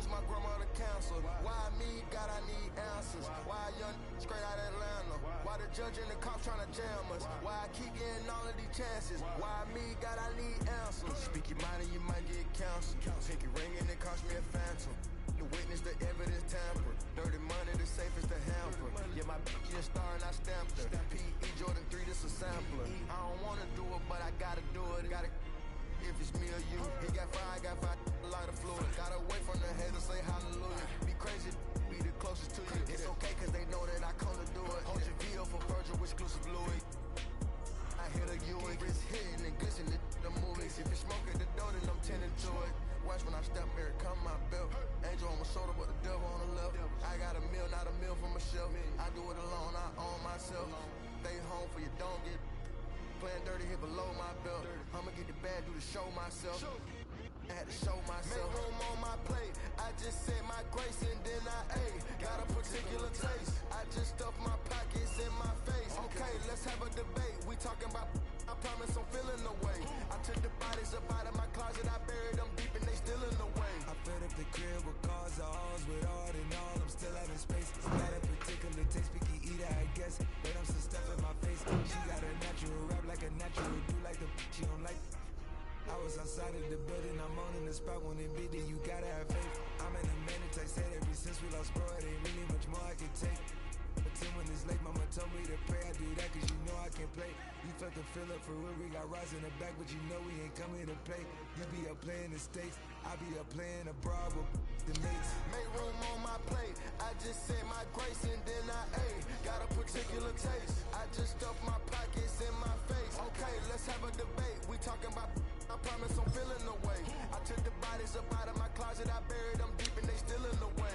wish my grandmother canceled. Why me? God, I need answers. Why young straight out Atlanta? Why the judge and the cops trying to jam us? Why I keep getting all of these chances? Why me? God, I need answers. Speak your mind and you might get counseled. Pinky ring and it cost me a phantom. The witness, the evidence tampered. Dirty money, the safest to hamper. Yeah, my bitch a star and I stamped her. P.E. Jordan 3, this a sampler. I don't wanna do it, but I gotta do it. Gotta if it's me or you. He got fire, I got fire, a lot of fluid. Gotta wait from the haters, say hallelujah. Be crazy, be the closest to you. It's okay, cause they know that I come to do it. Hold your VO for Virgil, exclusive Louis. I hit a Ewing, wrist hitting and glisten the movies. If you smoke at the door, then I'm tending to it. Watch when I step here, come my belt. Angel on my shoulder, but the devil on the left. I got a meal, not a meal from a shelf. I do it alone, I own myself. Stay home for you, don't get playing dirty here below my belt. I'ma get the bad, do the show myself. I had to show myself. Make room on my plate. I just said my grace and then I ate. Got a particular taste. I just stuffed my pockets in my face. Okay, let's have a debate. We talking about, I promise I'm feeling the way. I took the bodies up out of my closet. I buried them deep and they still in the way. I fed up the crib with cars, the halls with art and all. I'm still having space. Got a particular taste, picky eater, I guess. But I'm some stuff in my face. She got a natural rap like a natural do like the she don't like. I was outside of the building, I'm on in the spot when it be there, you gotta have faith. I'm in a minute, I said ever since we lost bro, it ain't really much more I can take. But 10 when it's late, mama told me to pray, I do that cause you know I can play. You felt the fill up for real, we got rise in the back, but you know we ain't coming to play. You be up playing the States, I be up playing abroad with the mates. Make room on my plate, I just said my grace and then I ate. Got a particular taste, I just stuffed my pockets in my face. Okay, let's have a debate, we talking about I promise I'm feeling the way. I took the bodies up out of my closet, I buried them deep and they still in the way.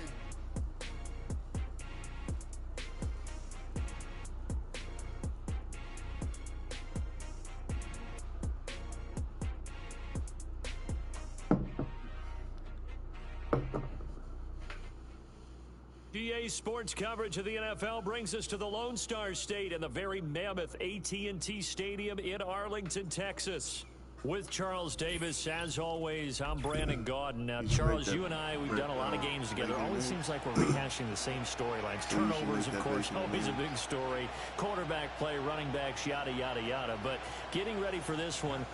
GA Sports coverage of the NFL brings us to the Lone Star State and the very mammoth AT&T Stadium in Arlington, Texas. With Charles Davis, as always, I'm Brandon Gaudin. Now, Charles, you and I, we've done a lot of games together. Always seems like we're rehashing the same storylines. Turnovers, of course, always a big story. Quarterback play, running backs, yada, yada, yada. But getting ready for this one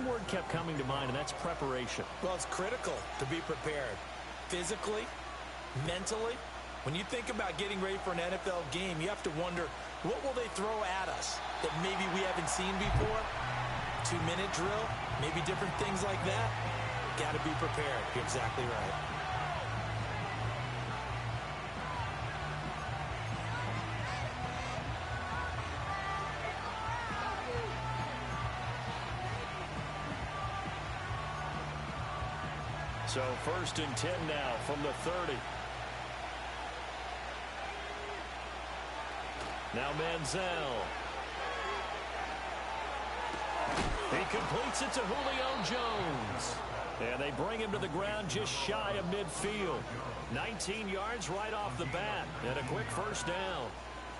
word kept coming to mind, and that's preparation. Well, it's critical to be prepared. Physically, mentally. When you think about getting ready for an NFL game, you have to wonder, what will they throw at us that maybe we haven't seen before? 2-minute drill, maybe different things like that. Got to be prepared. You're exactly right. So 1st and 10 now from the 30. Now Manziel. He completes it to Julio Jones. And they bring him to the ground just shy of midfield. 19 yards right off the bat. And a quick first down.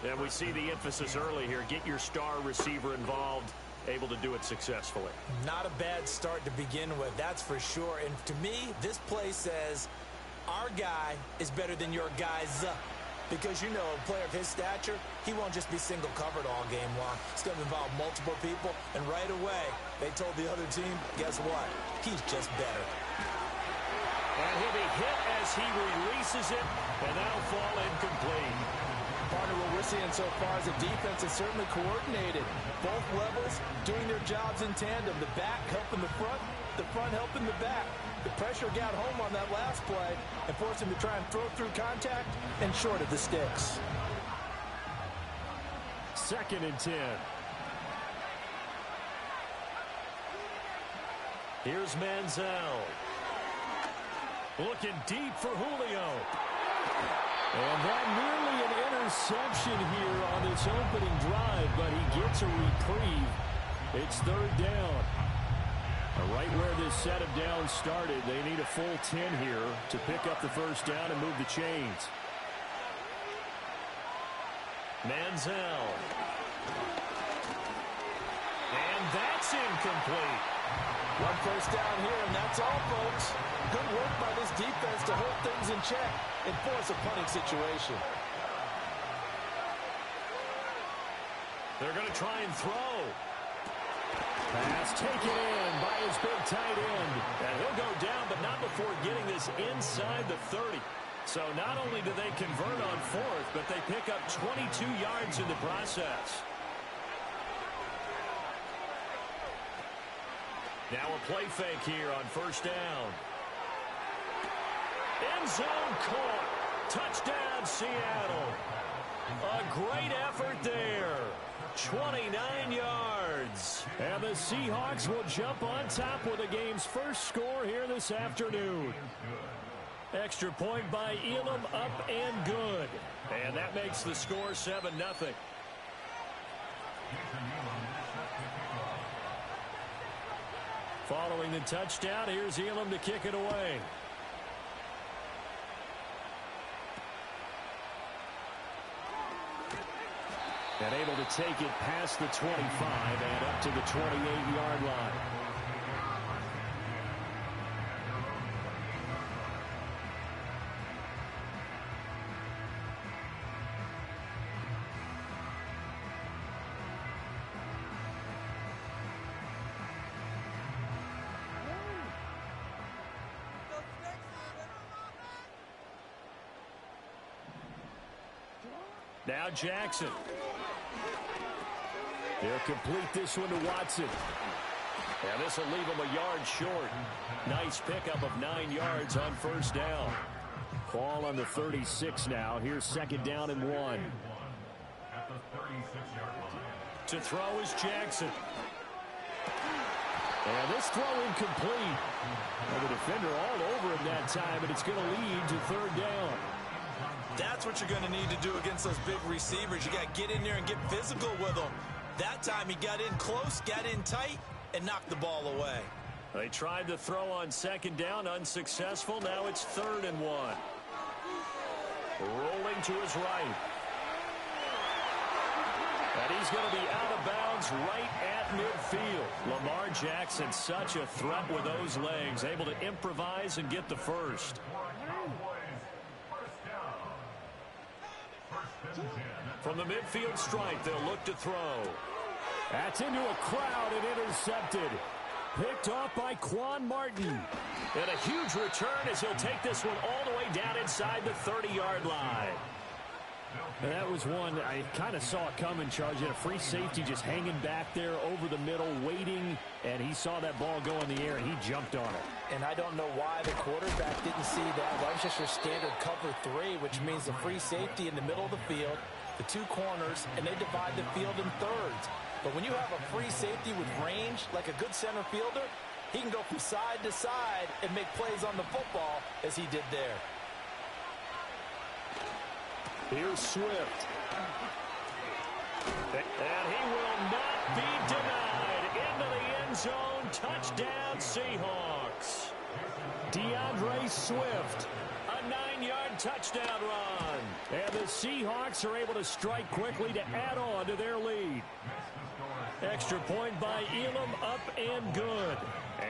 And we see the emphasis early here. Get your star receiver involved. Able to do it successfully. Not a bad start to begin with, that's for sure. And to me, this play says, our guy is better than your guys. Because, you know, a player of his stature, he won't just be single covered all game long. It's going to involve multiple people. And right away, they told the other team, guess what? He's just better. And he'll be hit as he releases it, and that'll fall incomplete. Partner, what we're seeing so far is the defense is certainly coordinated. Both levels doing their jobs in tandem. The back helping the front helping the back. The pressure got home on that last play and forced him to try and throw through contact and short of the sticks. 2nd and 10. Here's Manziel. Looking deep for Julio. And that nearly an interception here on this opening drive, but he gets a reprieve. It's 3rd down. Right where this set of downs started, they need a full 10 here to pick up the first down and move the chains. Manziel. And that's incomplete. One first down here, and that's all, folks. Good work by this defense to hold things in check and force a punting situation. They're going to try and throw. Pass taken in by his big tight end. And he'll go down, but not before getting this inside the 30. So not only do they convert on fourth, but they pick up 22 yards in the process. Now a play fake here on first down. End zone caught. Touchdown, Seattle. A great effort there. 29 yards. And the Seahawks will jump on top with the game's first score here this afternoon. Extra point by Elam, up and good. And that makes the score 7-0. Following the touchdown, here's Elam to kick it away. And able to take it past the 25 and up to the 28-yard line. Now Jackson. They'll complete this one to Watson. And this will leave him a yard short. Nice pickup of 9 yards on first down. Ball on the 36 now. Here's second down and 1. To throw is Jackson. And this throw incomplete. And the defender all over him that time, and it's going to lead to third down. That's what you're going to need to do against those big receivers. You got to get in there and get physical with them. That time he got in close, got in tight, and knocked the ball away. They tried to throw on second down, unsuccessful. Now it's 3rd and 1. Rolling to his right. And he's going to be out of bounds right at midfield. Lamar Jackson, such a threat with those legs, able to improvise and get the first. From the midfield stripe, they'll look to throw. That's into a crowd and intercepted. Picked off by Quan Martin. And a huge return as he'll take this one all the way down inside the 30-yard line. And that was one I kind of saw it coming, Charles. You had a free safety just hanging back there over the middle, waiting, and he saw that ball go in the air, and he jumped on it. And I don't know why the quarterback didn't see that. That was just your standard cover 3, which means the free safety in the middle of the field, the 2 corners, and they divide the field in thirds. But when you have a free safety with range, like a good center fielder, he can go from side to side and make plays on the football as he did there. Here's Swift. And he will not be denied. Into the end zone. Touchdown, Seahawks. DeAndre Swift. A 9-yard touchdown run. And the Seahawks are able to strike quickly to add on to their lead. Extra point by Elam, up and good.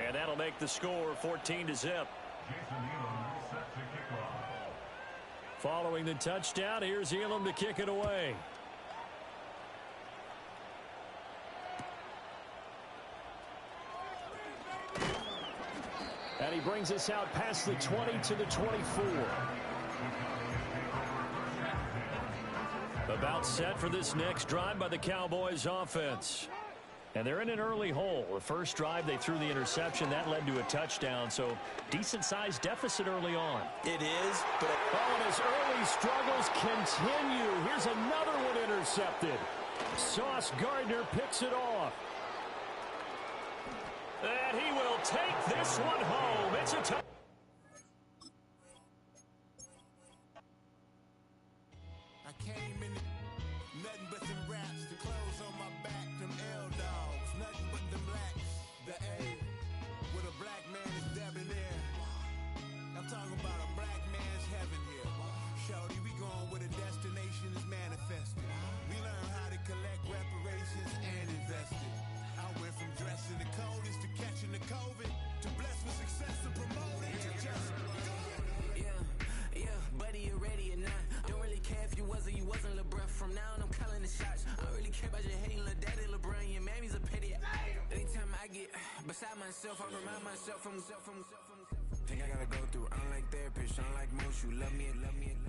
And that'll make the score 14-0. Following the touchdown, here's Elam to kick it away. And he brings us out past the 20 to the 24. About set for this next drive by the Cowboys offense. And they're in an early hole. The first drive, they threw the interception. That led to a touchdown, so decent-sized deficit early on. It is, but... Oh, and his early struggles continue. Here's another one intercepted. Sauce Gardner picks it off. And he will take this one home. It's a touchdown. I came in nothing but some raps, the clothes on my back, them L-dogs, nothing but them blacks, the A, with a black man is dabbing in. I'm talking about a black man's heaven here. Shorty, we going where the destination is manifested. We learn how to collect reparations and invest it. I went from dressing the coldest to catching the COVID. Beside myself, I remind myself from Think I gotta go through. I don't like therapists, I don't like most. You love me,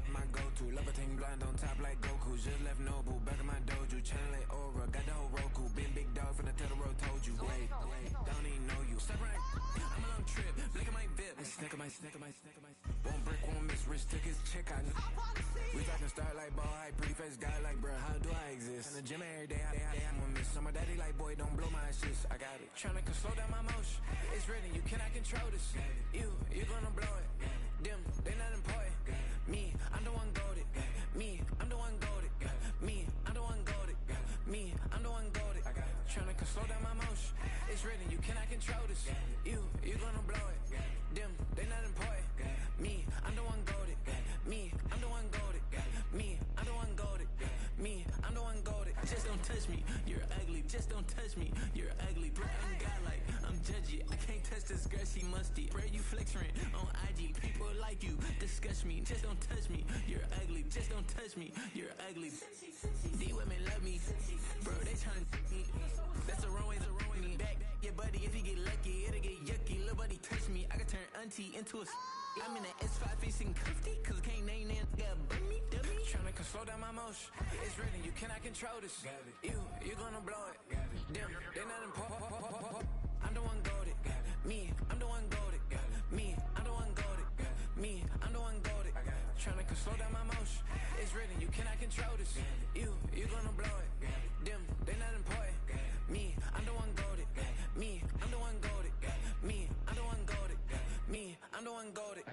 my go-to. Love a thing blind on top like Goku. Just left Nobu, back in my dojo. Channel like Aura, got the whole Roku. Been big dog from the Telltale told you. Wait, don't even know you. Step right, I'm a long trip. Blink of my VIP. Snack of my. Won't break, won't miss. Rich took his check out. We talking start like ball high, pretty face guy like bruh. How do I exist? In the gym every day, I'm gonna miss. So my daddy like boy, don't blow my assist. I got it. Tryna slow down my motion. It's written, you cannot control this. You gonna blow it. Them, they not important. Me, I'm the one goated. Me, I'm the one goated. Me, I'm the one goated. Me, I'm the one goated. Tryna slow down my motion. It's written, you cannot control this. You gonna blow it. Them, they not important. Me, I'm the one goated. Me, I'm the one goated. Me, I'm the one goated. Me, I'm the one goated. Just don't touch me, you're ugly. Just don't touch me, you're ugly. Bro, I'm godlike, I'm judgy. I can't touch this girl, she musty. Bro, you flexing on IG. People like you disgust me. Just don't touch me, you're ugly. Just don't touch me, you're ugly. These women love me, bro. They tryna me. That's the wrong way. Me back, yeah, buddy. If you get lucky, it'll get yucky. Little buddy touch me, I can turn auntie into a. I'm in that S5 facing cuffy, cause I can't name that. Yeah, dummy. Tryna slow down my motion. It's written, you cannot control this. You gonna blow it. Them, they not important. I'm the one goated. Me, I'm the one goated. Me, I'm the one goated. Me, I'm the one goated. Tryna slow down my motion. It's written, you cannot control this. You gonna blow it. Them, they not important. Me, I'm the one goated. Me, I'm the one goated. Me, I'm the one goated. Me, I'm the one goated.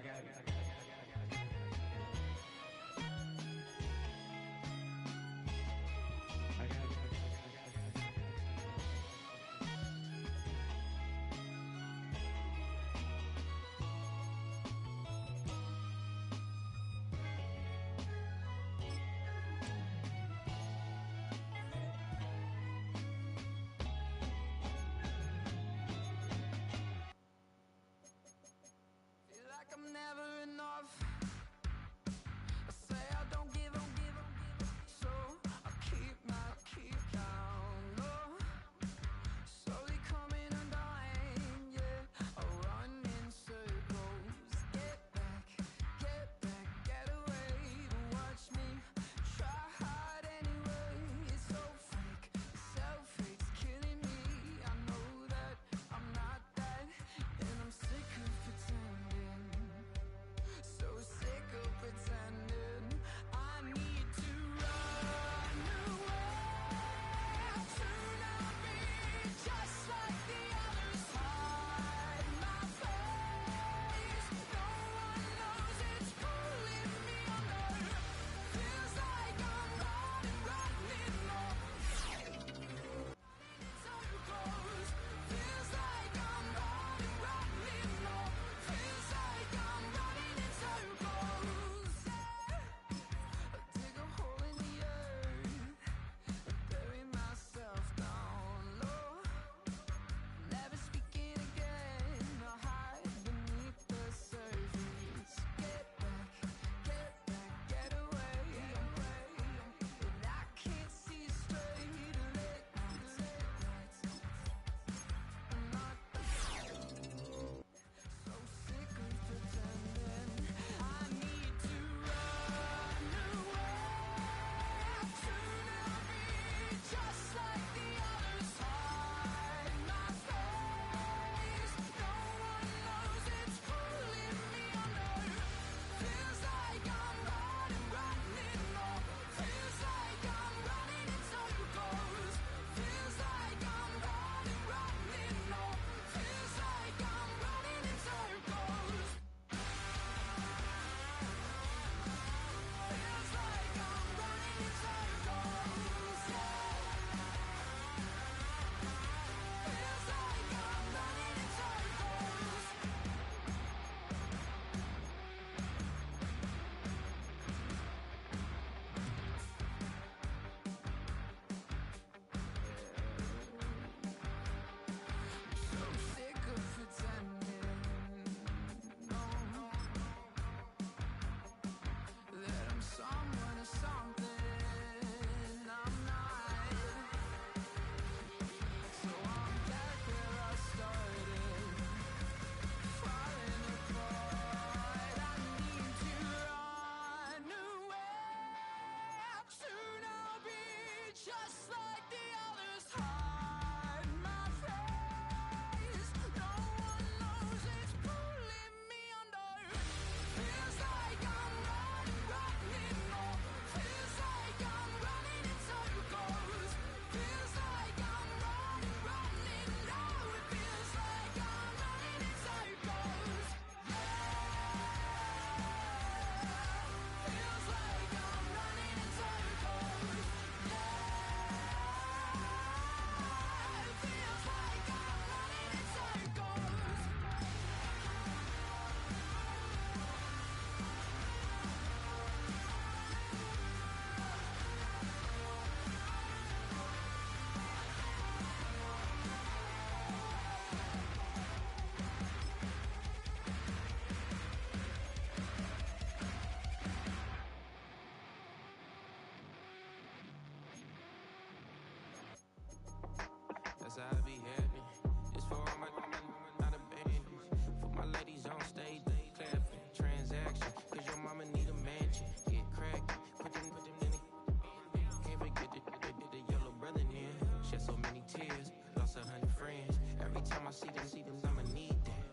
time I see them, I'ma need that.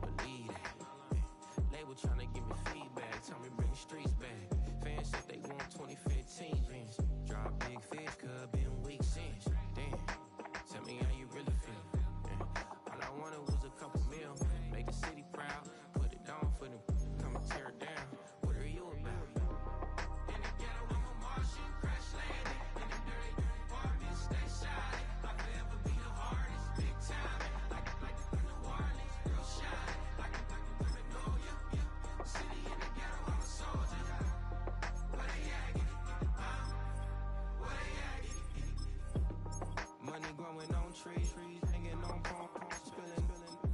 Believe that. Label tryna give me feedback, tell me bring the streets back. Fans said they want 2015 Vince. Drop big fish, cuz been weak since. Damn, tell me how you really feel. Yeah. All I wanted was a couple mil, make the city proud, put it down for them, come and tear it down. What are you about? In the ghetto, I'm a Martian, crash landing. In the dirty apartments, stay shiny. I forever be the hardest, big time. Like New Orleans, real shiny. Like women know you. City in the ghetto, I'm a soldier. Where they at? Where they at? Money growing on trees, hanging on palm, spilling.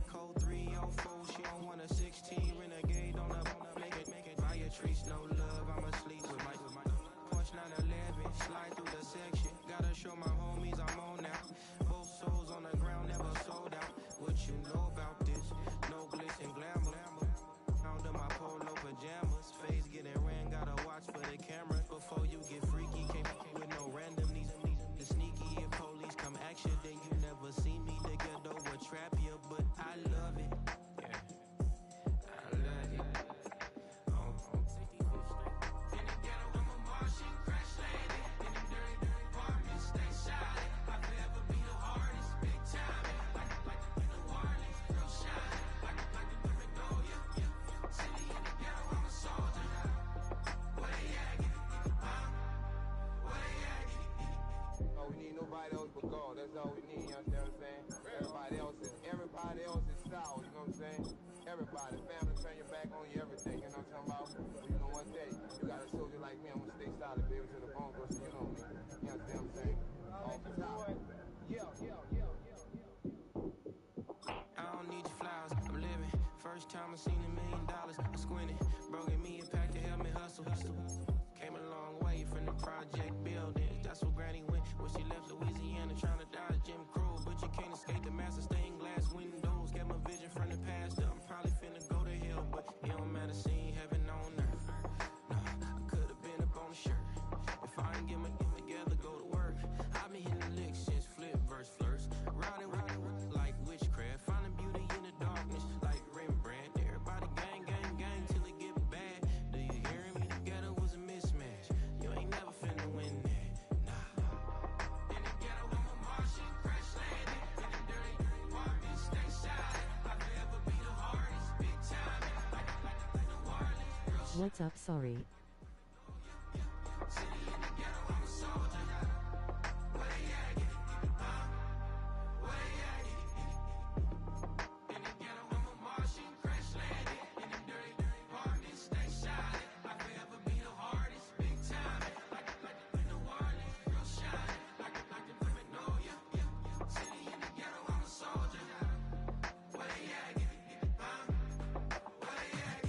Code 304, she don't want a 16. Renegade on up, make it. Buy a trees, no love, I'ma sleep with my punch 911, slide through the section. Gotta show my homies I'm on now. Both souls on the ground, never sold out. What you know about this? No glitz and glamour. Under my polo pajamas, face getting ran, gotta watch for the cameras. Before you get freaky, can't with no randomness. The sneaky, if police come action, then you never see me. The ghetto would trap you, but I love it. Yeah, I love it. On 65th Street. In the ghetto, I'm a Martian, crash landing. In the dirty apartments, stay shiny. I forever be the hardest, big time. Like New Orleans, real shiny. Like the women know you. City in the ghetto, I'm a soldier. Where they at? Where they at? Oh, we need nobody else but God. That's all we need, you understand what I'm saying? Everybody else is sour, you know what I'm saying? Everybody, family, turn your back on you, everything, you know what I'm talking about? But you know one day, you got a soldier like me, I'm gonna stay solid, baby, to the bone, bro, so you know me. You understand what I'm saying? Off the top. Yeah. I don't need your flowers, I'm living. First time I seen $1 million, I squinted. Bro, gave me a pack to help me hustle. Came a long way from the project buildings. That's where Granny went when she left Louisiana, trying to dodge Jim Crow. But you can't escape the master stained glass windows. Got my vision from the past. I'm probably finna go to hell, but it don't matter, seeing heaven on earth. No, I could have been up on the shirt. If I ain't get my get together, go to work. I've been hitting licks since flip verse first. Riding like witchcraft, finding beauty in the darkness like Rembrandt. Everybody gang till it get bad. Do you hear me? The ghetto was a mismatch. You ain't never finna win that. Nah. In the ghetto, I'm a Martian, crash landing. In the dirty apartments, stay shiny. I forever be the hardest, big time. Like New Orleans, real shit. What's up, sorry? City in the ghetto, I'm a soldier. Where they at? Where they at? In the ghetto, I'm a Martian, crash landing. In the dirty apartments, stay shiny. I forever be the hardest, big time. Like New Orleans, real shiny. Like the women know you. City in the ghetto, I'm a soldier. Where they at? Where they at?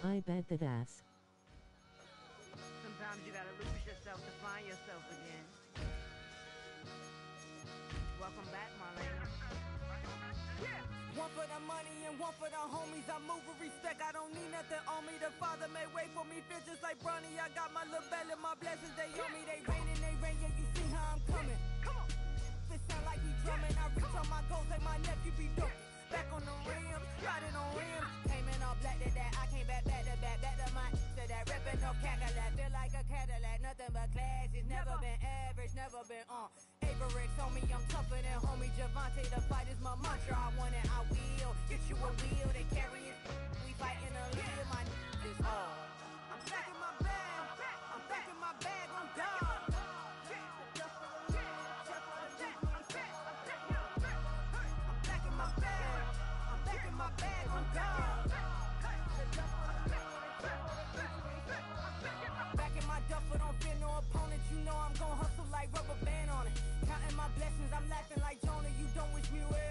I bet that ass. Sometimes you gotta lose yourself to find yourself again. Welcome back, Marlena. One for the money and one for the homies. I move with respect, I don't need nothing on me. The Father may wait for me, feel just like Bronny. I got my little belly, my blessings, they on me. They rain, yeah, you see how I'm coming. Come on. It sound like we drumming. I reach on my goals like my nephew be dope. Back on the rims, riding on rims. Came in all black to that, I came back to my to that ripping off Cadillac. Feel like a Cadillac, nothing but class. It's never been average, never been on. Averix on me, I'm tougher than homie Javante. The fight is my mantra, I want it, I will. Get you a wheel, they carry it. We fighting a little, my is all. I'm back in my bag, I'm back in my bag, I'm done. Back in my duffel, don't fear no opponent. You know I'm gon' hustle like rubber band on it. Counting my blessings, I'm laughing like Jonah. You don't wish me well.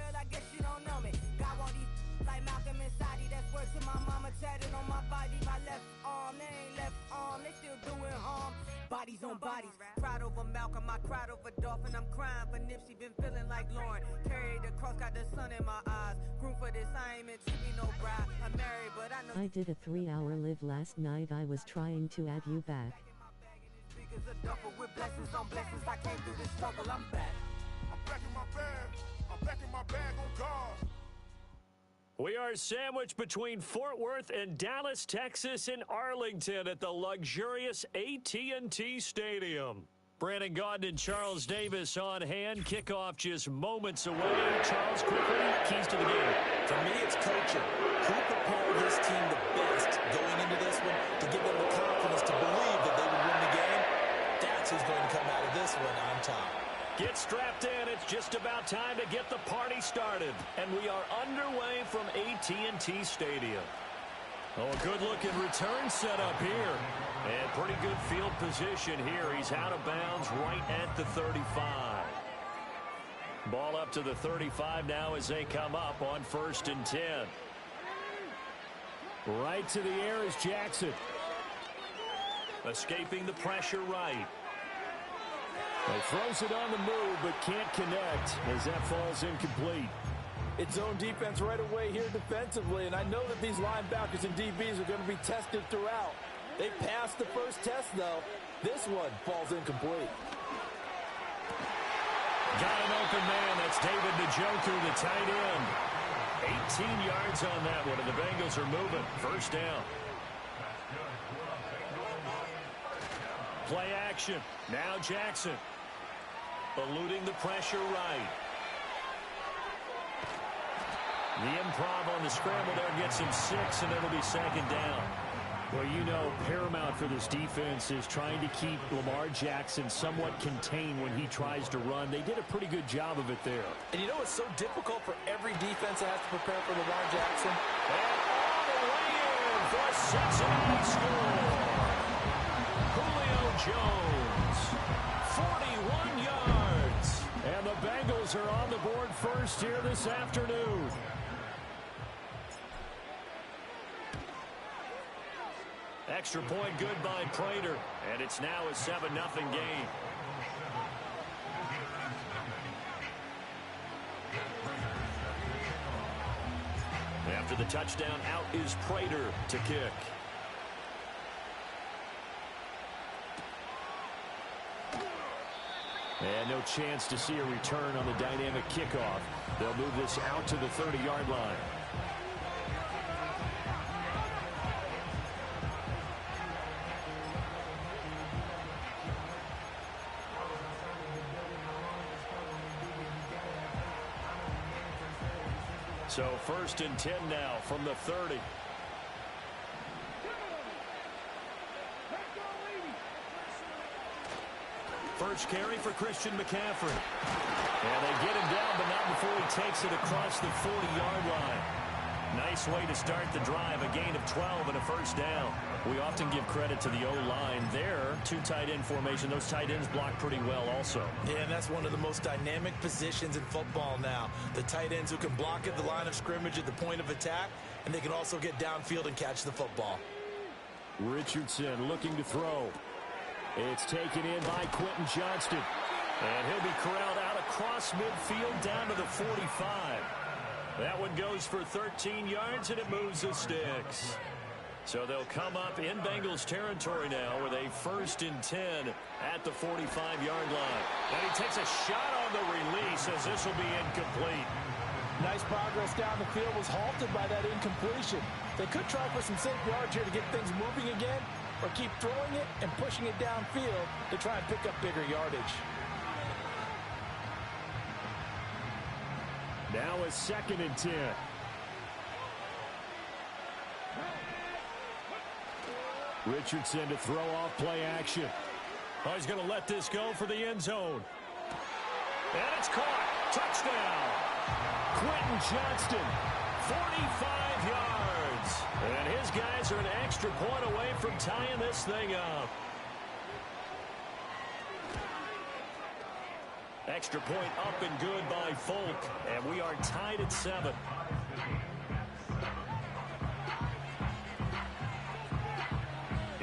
talking my crowd over Dolphin. I'm crying for Nipsey, been feeling like Lauren. Carried the cross, got the sun in my eyes. Grew for this, I ain't meant to be no bride. I'm married, but I know I did a 3-hour live last night. I was trying to add you back. with blessings on blessings. I came through this struggle, I'm back. I'm back in my bag. I'm back in my bag on guard. We are sandwiched between Fort Worth and Dallas, Texas, and Arlington at the luxurious AT&T Stadium. Brandon Gaudin and Charles Davis on hand. Kickoff just moments away. Charles, quickly, keys to the game. For me, it's coaching. Who prepared his team the best going into this one to give them the confidence to believe that they would win the game? That's who's going to come out of this one on top. Get strapped in. It's just about time to get the party started. And we are underway from AT&T Stadium. Oh, a good-looking return setup here. And pretty good field position here. He's out of bounds right at the 35. Ball up to the 35 now as they come up on 1st and 10. Right to the air is Jackson. Escaping the pressure right. He throws it on the move, but can't connect as that falls incomplete. It's zone defense right away here defensively, and I know that these linebackers and DBs are going to be tested throughout. They passed the first test, though. This one falls incomplete. Got an open man. That's David Njoku, the tight end. 18 yards on that one, and the Bengals are moving. 1st down. Play action. Now Jackson. Eluding the pressure right. The improv on the scramble there gets him 6, and it'll be 2nd down. Well, you know, paramount for this defense is trying to keep Lamar Jackson somewhat contained when he tries to run. They did a pretty good job of it there. And you know what's so difficult for every defense that has to prepare for Lamar Jackson? And all the way in for a Cincinnati score. Julio Jones, 41 yards. And the Bengals are on the board first here this afternoon. Extra point good by Prater, and it's now a 7-0 game. After the touchdown, out is Prater to kick. And no chance to see a return on the dynamic kickoff. They'll move this out to the 30-yard line. So 1st and 10 now from the 30. First carry for Christian McCaffrey. And they get him down, but not before he takes it across the 40-yard line. Nice way to start the drive, a gain of 12 and a 1st down. We often give credit to the O-line there. 2 tight end formation. Those tight ends block pretty well also. Yeah, and that's one of the most dynamic positions in football now. The tight ends who can block at the line of scrimmage at the point of attack, and they can also get downfield and catch the football. Richardson looking to throw. It's taken in by Quentin Johnston. And he'll be corralled out across midfield down to the 45. That one goes for 13 yards, and it moves the sticks. So they'll come up in Bengals territory now with a 1st and 10 at the 45-yard line. And he takes a shot on the release as this will be incomplete. Nice progress down the field was halted by that incompletion. They could try for some safe yards here to get things moving again, or keep throwing it and pushing it downfield to try and pick up bigger yardage. Now a 2nd and 10. Richardson to throw off play action. Oh, he's going to let this go for the end zone. And it's caught. Touchdown. Quentin Johnston, 45 yards. And his guys are an extra point away from tying this thing up. Extra point up and good by Folk. And we are tied at 7.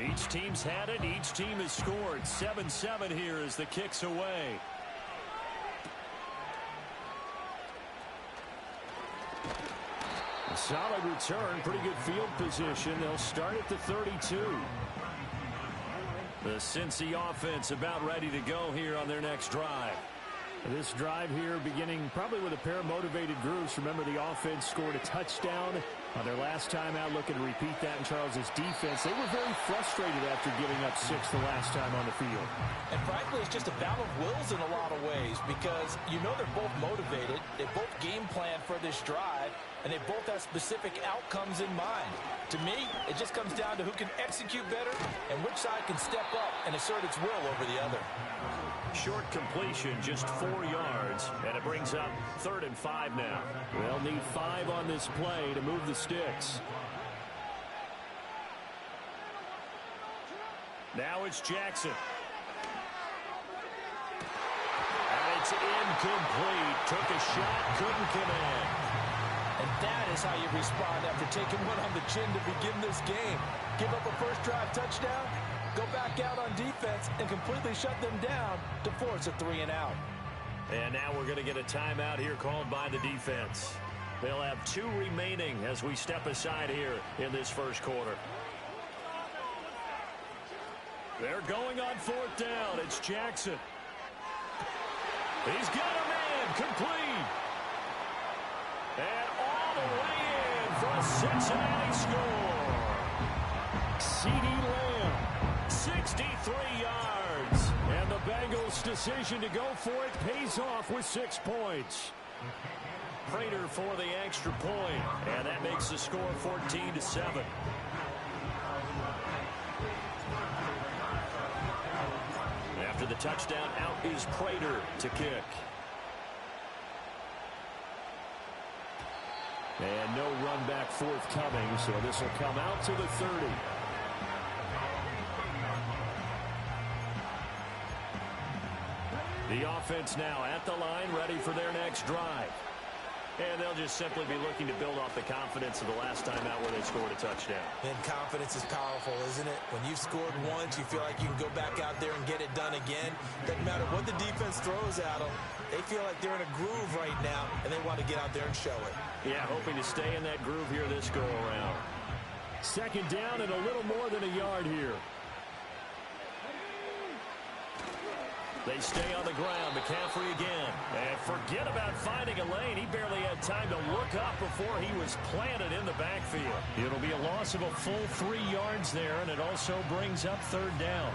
Each team's had it. Each team has scored. 7-7 here as the kick's away. A solid return. Pretty good field position. They'll start at the 32. The Cincy offense about ready to go here on their next drive. This drive here beginning probably with a pair of motivated groups. Remember, the offense scored a touchdown on their last time out, looking to repeat that in Charles's defense. They were very frustrated after giving up 6 the last time on the field. And frankly, it's just a battle of wills in a lot of ways because you know they're both motivated. They both game plan for this drive, and they both have specific outcomes in mind. To me, it just comes down to who can execute better and which side can step up and assert its will over the other. Short completion, just 4 yards, and it brings up 3rd and 5 now. They'll need 5 on this play to move the sticks. Now it's Jackson. And it's incomplete. Took a shot, couldn't connect. And that is how you respond after taking one on the chin to begin this game. Give up a first drive touchdown, go back out on defense, and completely shut them down to force a 3-and-out. And now we're going to get a timeout here called by the defense. They'll have 2 remaining as we step aside here in this first quarter. They're going on 4th down. It's Jackson. He's got a man complete. And all the way in for a Cincinnati score. CeeDee Lamb, 63 yards. And the Bengals' decision to go for it pays off with 6 points. Prater for the extra point, and that makes the score 14-7. After the touchdown, out is Prater to kick. And no run back forthcoming, so this will come out to the 30. The offense now at the line, ready for their next drive. And they'll just simply be looking to build off the confidence of the last time out where they scored a touchdown. And confidence is powerful, isn't it? When you've scored once, you feel like you can go back out there and get it done again. Doesn't matter what the defense throws at them. They feel like they're in a groove right now, and they want to get out there and show it. Yeah, hoping to stay in that groove here this go-around. 2nd down and a little more than a yard here. They stay on the ground. McCaffrey again. And forget about finding a lane. He barely had time to look up before he was planted in the backfield. It'll be a loss of a full 3 yards there, and it also brings up 3rd down.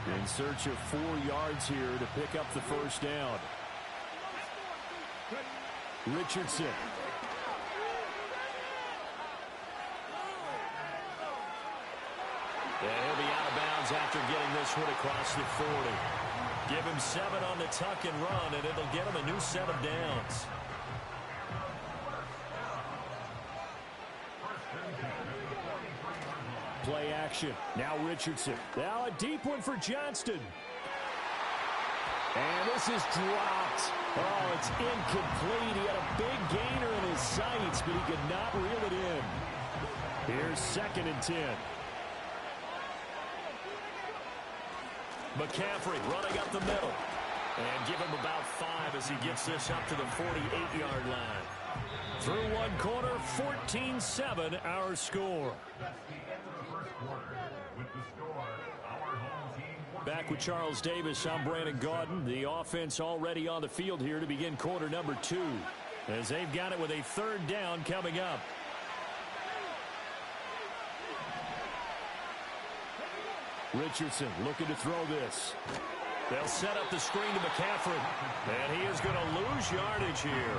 In search of 4 yards here to pick up the 1st down. Richardson. And he'll be out of bounds after getting this one across the 40. Give him 7 on the tuck and run, and it'll get him a new set of downs. Play action. Now Richardson. Now a deep one for Johnston. And this is dropped. Oh, it's incomplete. He had a big gainer in his sights, but he could not reel it in. Here's 2nd and 10. McCaffrey running up the middle. And give him about 5 as he gets this up to the 48-yard line. Through 1 quarter, 14-7 our score. Back with Charles Davis, I'm Brandon Gaudin. The offense already on the field here to begin quarter number 2. As they've got it with a 3rd down coming up. Richardson looking to throw this. They'll set up the screen to McCaffrey. And he is going to lose yardage here.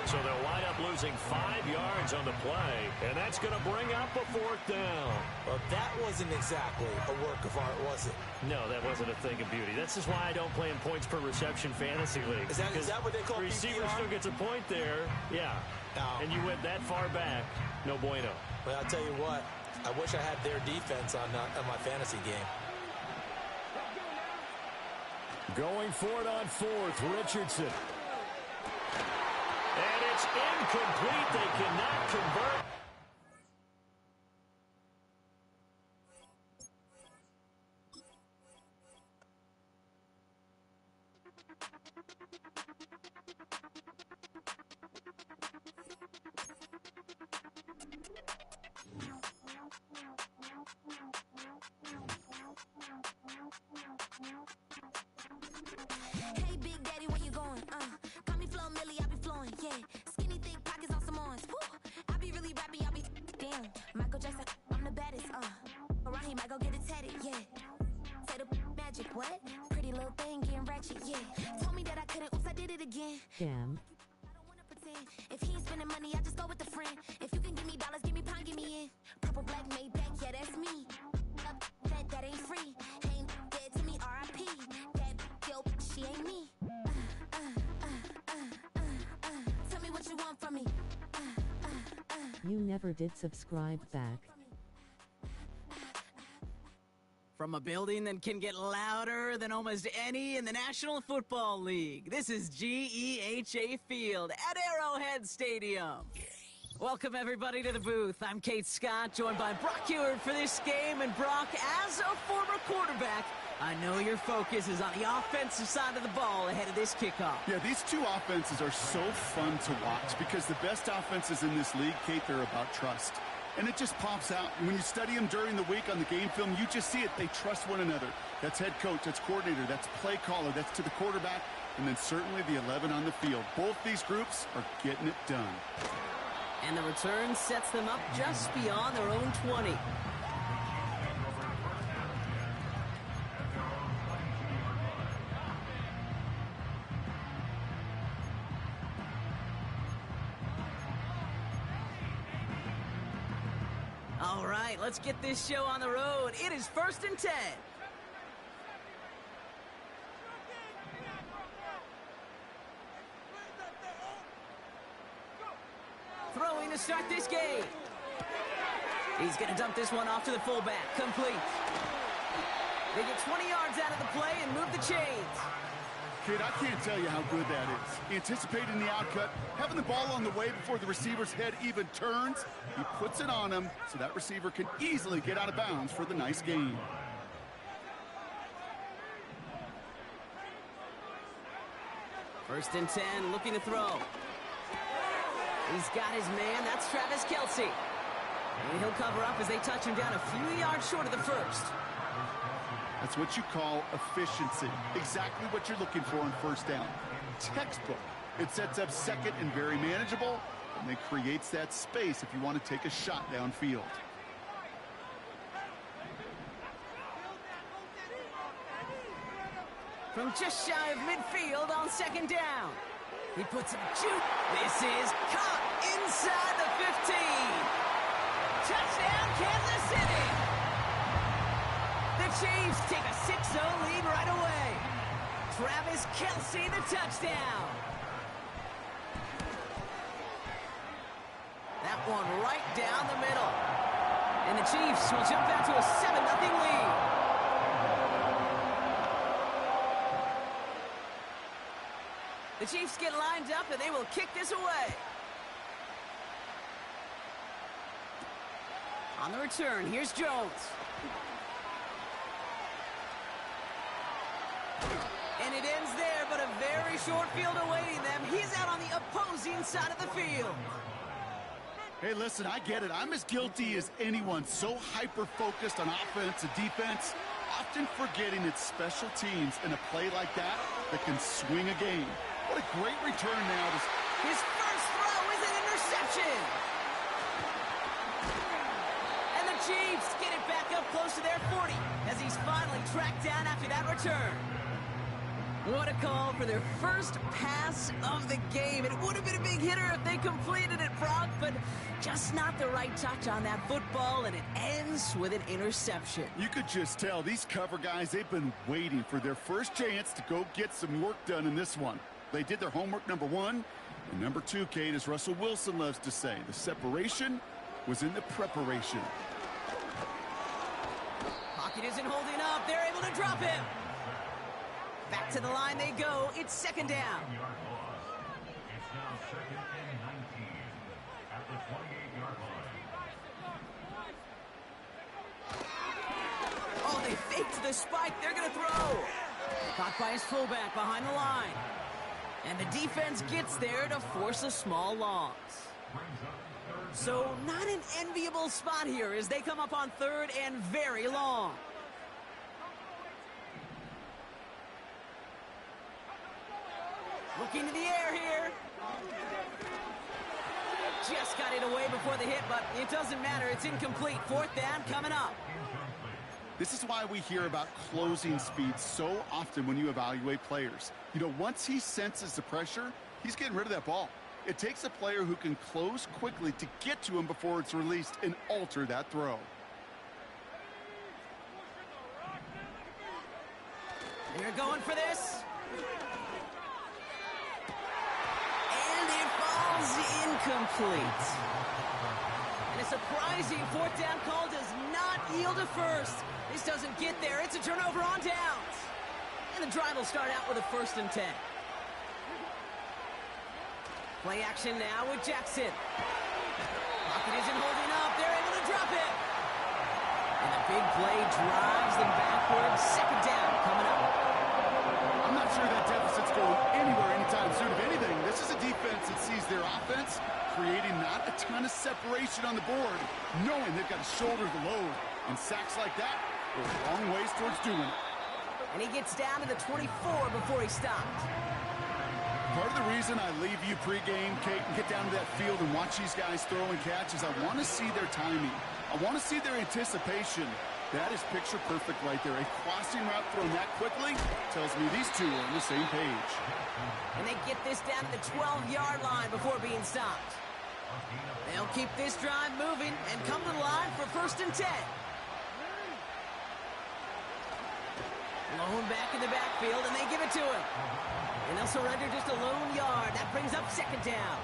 So they'll wind up losing 5 yards on the play. And that's going to bring up a 4th down. Well, that wasn't exactly a work of art, was it? No, that wasn't a thing of beauty. That's just why I don't play in points per reception fantasy league. Is that what they call receiver PPR? still gets a point there. Yeah. No. And you went that far back. No bueno. Well, I'll tell you what. I wish I had their defense on my fantasy game. Going for it on 4th, Richardson. And it's incomplete. They cannot convert. Hey, Big Daddy, where you going? Call me Flo Millie, I be flowing, yeah. Skinny, thick pockets on some ones. I be really rapping, I be damn. Michael Jackson, I'm the baddest, Around here, might go get it tatted, yeah. Say the magic, what? Pretty little thing getting ratchet, yeah. Told me that I couldn't, oops, I did it again. Damn. I don't wanna pretend. If he ain't spending money, I just go with a friend. If you can give me dollars, give me pound, give me in. Purple, black, made back, yeah, that's me. That ain't free. Ain't dead to me, R.I.P. That dope, she ain't me. Tell me what you want from me. You never did subscribe back. From a building that can get louder than almost any in the National Football League, this is GEHA Field at Arrowhead Stadium. Welcome, everybody, to the booth. I'm Kate Scott, joined by Brock Ewert for this game. And Brock, as a former quarterback, I know your focus is on the offensive side of the ball ahead of this kickoff. Yeah, these two offenses are so fun to watch because the best offenses in this league, Kate, they're about trust. And it just pops out. When you study them during the week on the game film, you just see it. They trust one another. That's head coach, that's coordinator, that's play caller, that's to the quarterback, and then certainly the 11 on the field. Both these groups are getting it done. And the return sets them up just beyond their own 20. All right, let's get this show on the road. It is 1st and 10. Throwing to start this game. He's going to dump this one off to the fullback. Complete. They get 20 yards out of the play and move the chains. Kid, I can't tell you how good that is. Anticipating the outcut, having the ball on the way before the receiver's head even turns. He puts it on him so that receiver can easily get out of bounds for the nice gain. First and 10, looking to throw. He's got his man. That's Travis Kelce. And he'll cover up as they touch him down a few yards short of the first. That's what you call efficiency. Exactly what you're looking for on first down. Textbook. It sets up second and very manageable, and it creates that space if you want to take a shot downfield. From just shy of midfield on second down. He puts him shoot. This is caught inside the 15. Touchdown, Kansas City. The Chiefs take a 6-0 lead right away. Travis Kelce, the touchdown. That one right down the middle. And the Chiefs will jump out to a 7-0 lead. The Chiefs get lined up, and they will kick this away. On the return, here's Jones. And it ends there, but a very short field awaiting them. He's out on the opposing side of the field. Hey, listen, I get it. I'm as guilty as anyone. So hyper-focused on offense and defense, often forgetting it's special teams in a play like that can swing a game. What a great return now. His first throw is an interception. And the Chiefs get it back up close to their 40 as he's finally tracked down after that return. What a call for their first pass of the game. It would have been a big hitter if they completed it, Brock, but just not the right touch on that football, and it ends with an interception. You could just tell these cover guys, they've been waiting for their first chance to go get some work done in this one. They did their homework, number one. And number two, Kate, as Russell Wilson loves to say, the separation was in the preparation. Pocket isn't holding up. They're able to drop him. Back to the line they go. It's second down. Oh, they faked the spike. They're going to throw. Caught by his fullback behind the line. And the defense gets there to force a small loss. So not an enviable spot here as they come up on third and very long. Looking to the air here. Just got it away before the hit, but it doesn't matter. It's incomplete. Fourth down coming up. This is why we hear about closing speed so often when you evaluate players. You know, once he senses the pressure, he's getting rid of that ball. It takes a player who can close quickly to get to him before it's released and alter that throw. They're going for this. And it falls incomplete. And a surprising fourth down call does not yield a first. This doesn't get there. It's a turnover on downs. And the drive will start out with a 1st and 10. Play action now with Jackson. Pocket isn't holding up. They're able to drop it. And the big play drives them backwards. Second down coming up. I'm not sure that deficit's going anywhere anytime soon. If anything, this is a defense that sees their offense creating not a ton of separation on the board, knowing they've got to shoulder the load. And sacks like that go a long ways towards doing it. And he gets down to the 24 before he stopped. Part of the reason I leave you pregame, Kate, and get down to that field and watch these guys throw and catch is I want to see their timing. I want to see their anticipation. That is picture perfect right there. A crossing route thrown that quickly tells me these two are on the same page. And they get this down to the 12-yard line before being stopped. They'll keep this drive moving and come to the line for 1st and 10. Lone back in the backfield, and they give it to him. And they'll surrender just a lone yard. That brings up 2nd down.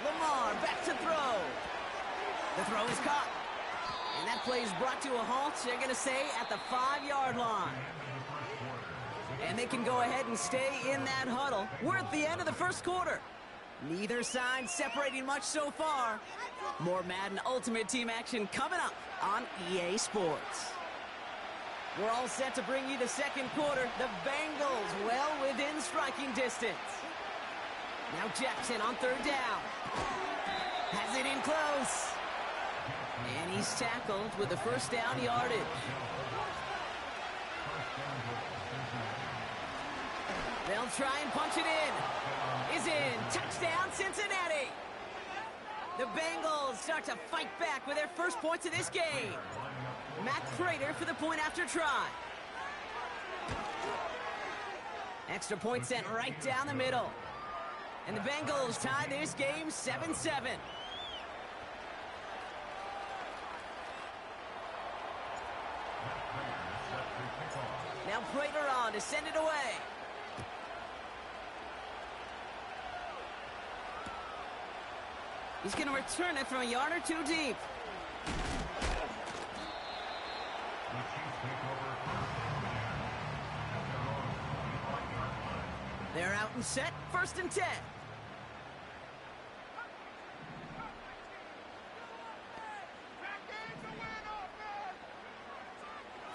Lamar back to throw. The throw is caught. And that play is brought to a halt, they're going to say, at the 5-yard line. And they can go ahead and stay in that huddle. We're at the end of the first quarter. Neither side separating much so far. More Madden Ultimate Team action coming up on EA Sports. We're all set to bring you the second quarter. The Bengals well within striking distance. Now Jackson on 3rd down. Has it in close. And he's tackled with the 1st down yardage. They'll try and punch it in. Is in. Touchdown, Cincinnati. The Bengals start to fight back with their first points of this game. Matt Prater for the point after try. Extra point sent right down the middle. And the Bengals tie this game 7-7. Now Prater on to send it away. He's going to return it from a yard or two deep. They're out and set. 1st and 10.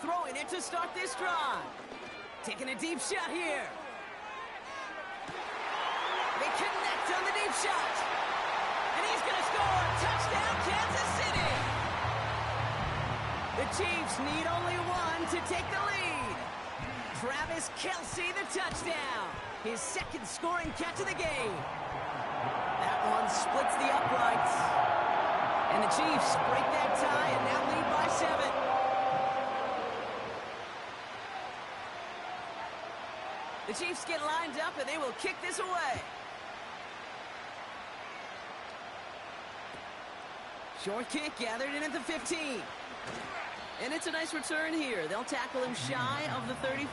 Throwing it to start this drive. Taking a deep shot here. They connect on the deep shot. And he's going to score. Touchdown, Kansas City. The Chiefs need only one to take the lead. Travis Kelce, the touchdown. His 2nd scoring catch of the game. That one splits the uprights. And the Chiefs break that tie and now lead by 7. The Chiefs get lined up and they will kick this away. Short kick gathered in at the 15. And it's a nice return here. They'll tackle him shy of the 35.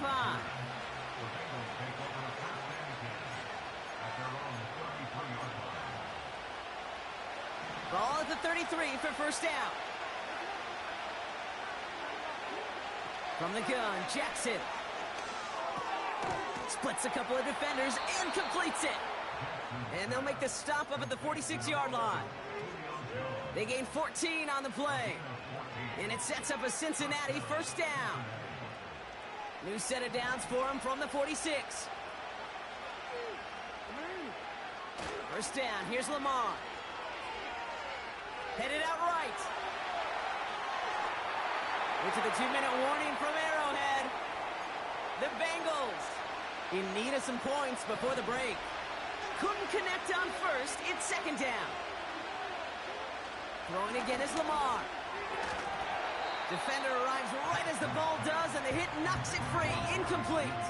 Ball at the 33 for 1st down. From the gun, Jackson. Splits a couple of defenders and completes it. And they'll make the stop up at the 46-yard line. They gain 14 on the play. And it sets up a Cincinnati first down. New set of downs for him from the 46. First down, here's Lamar. Headed out right. Into the 2-minute warning from Arrowhead. The Bengals in need of some points before the break. Couldn't connect on first. It's second down. Throwing again is Lamar. Defender arrives right as the ball does, and the hit knocks it free. Incomplete.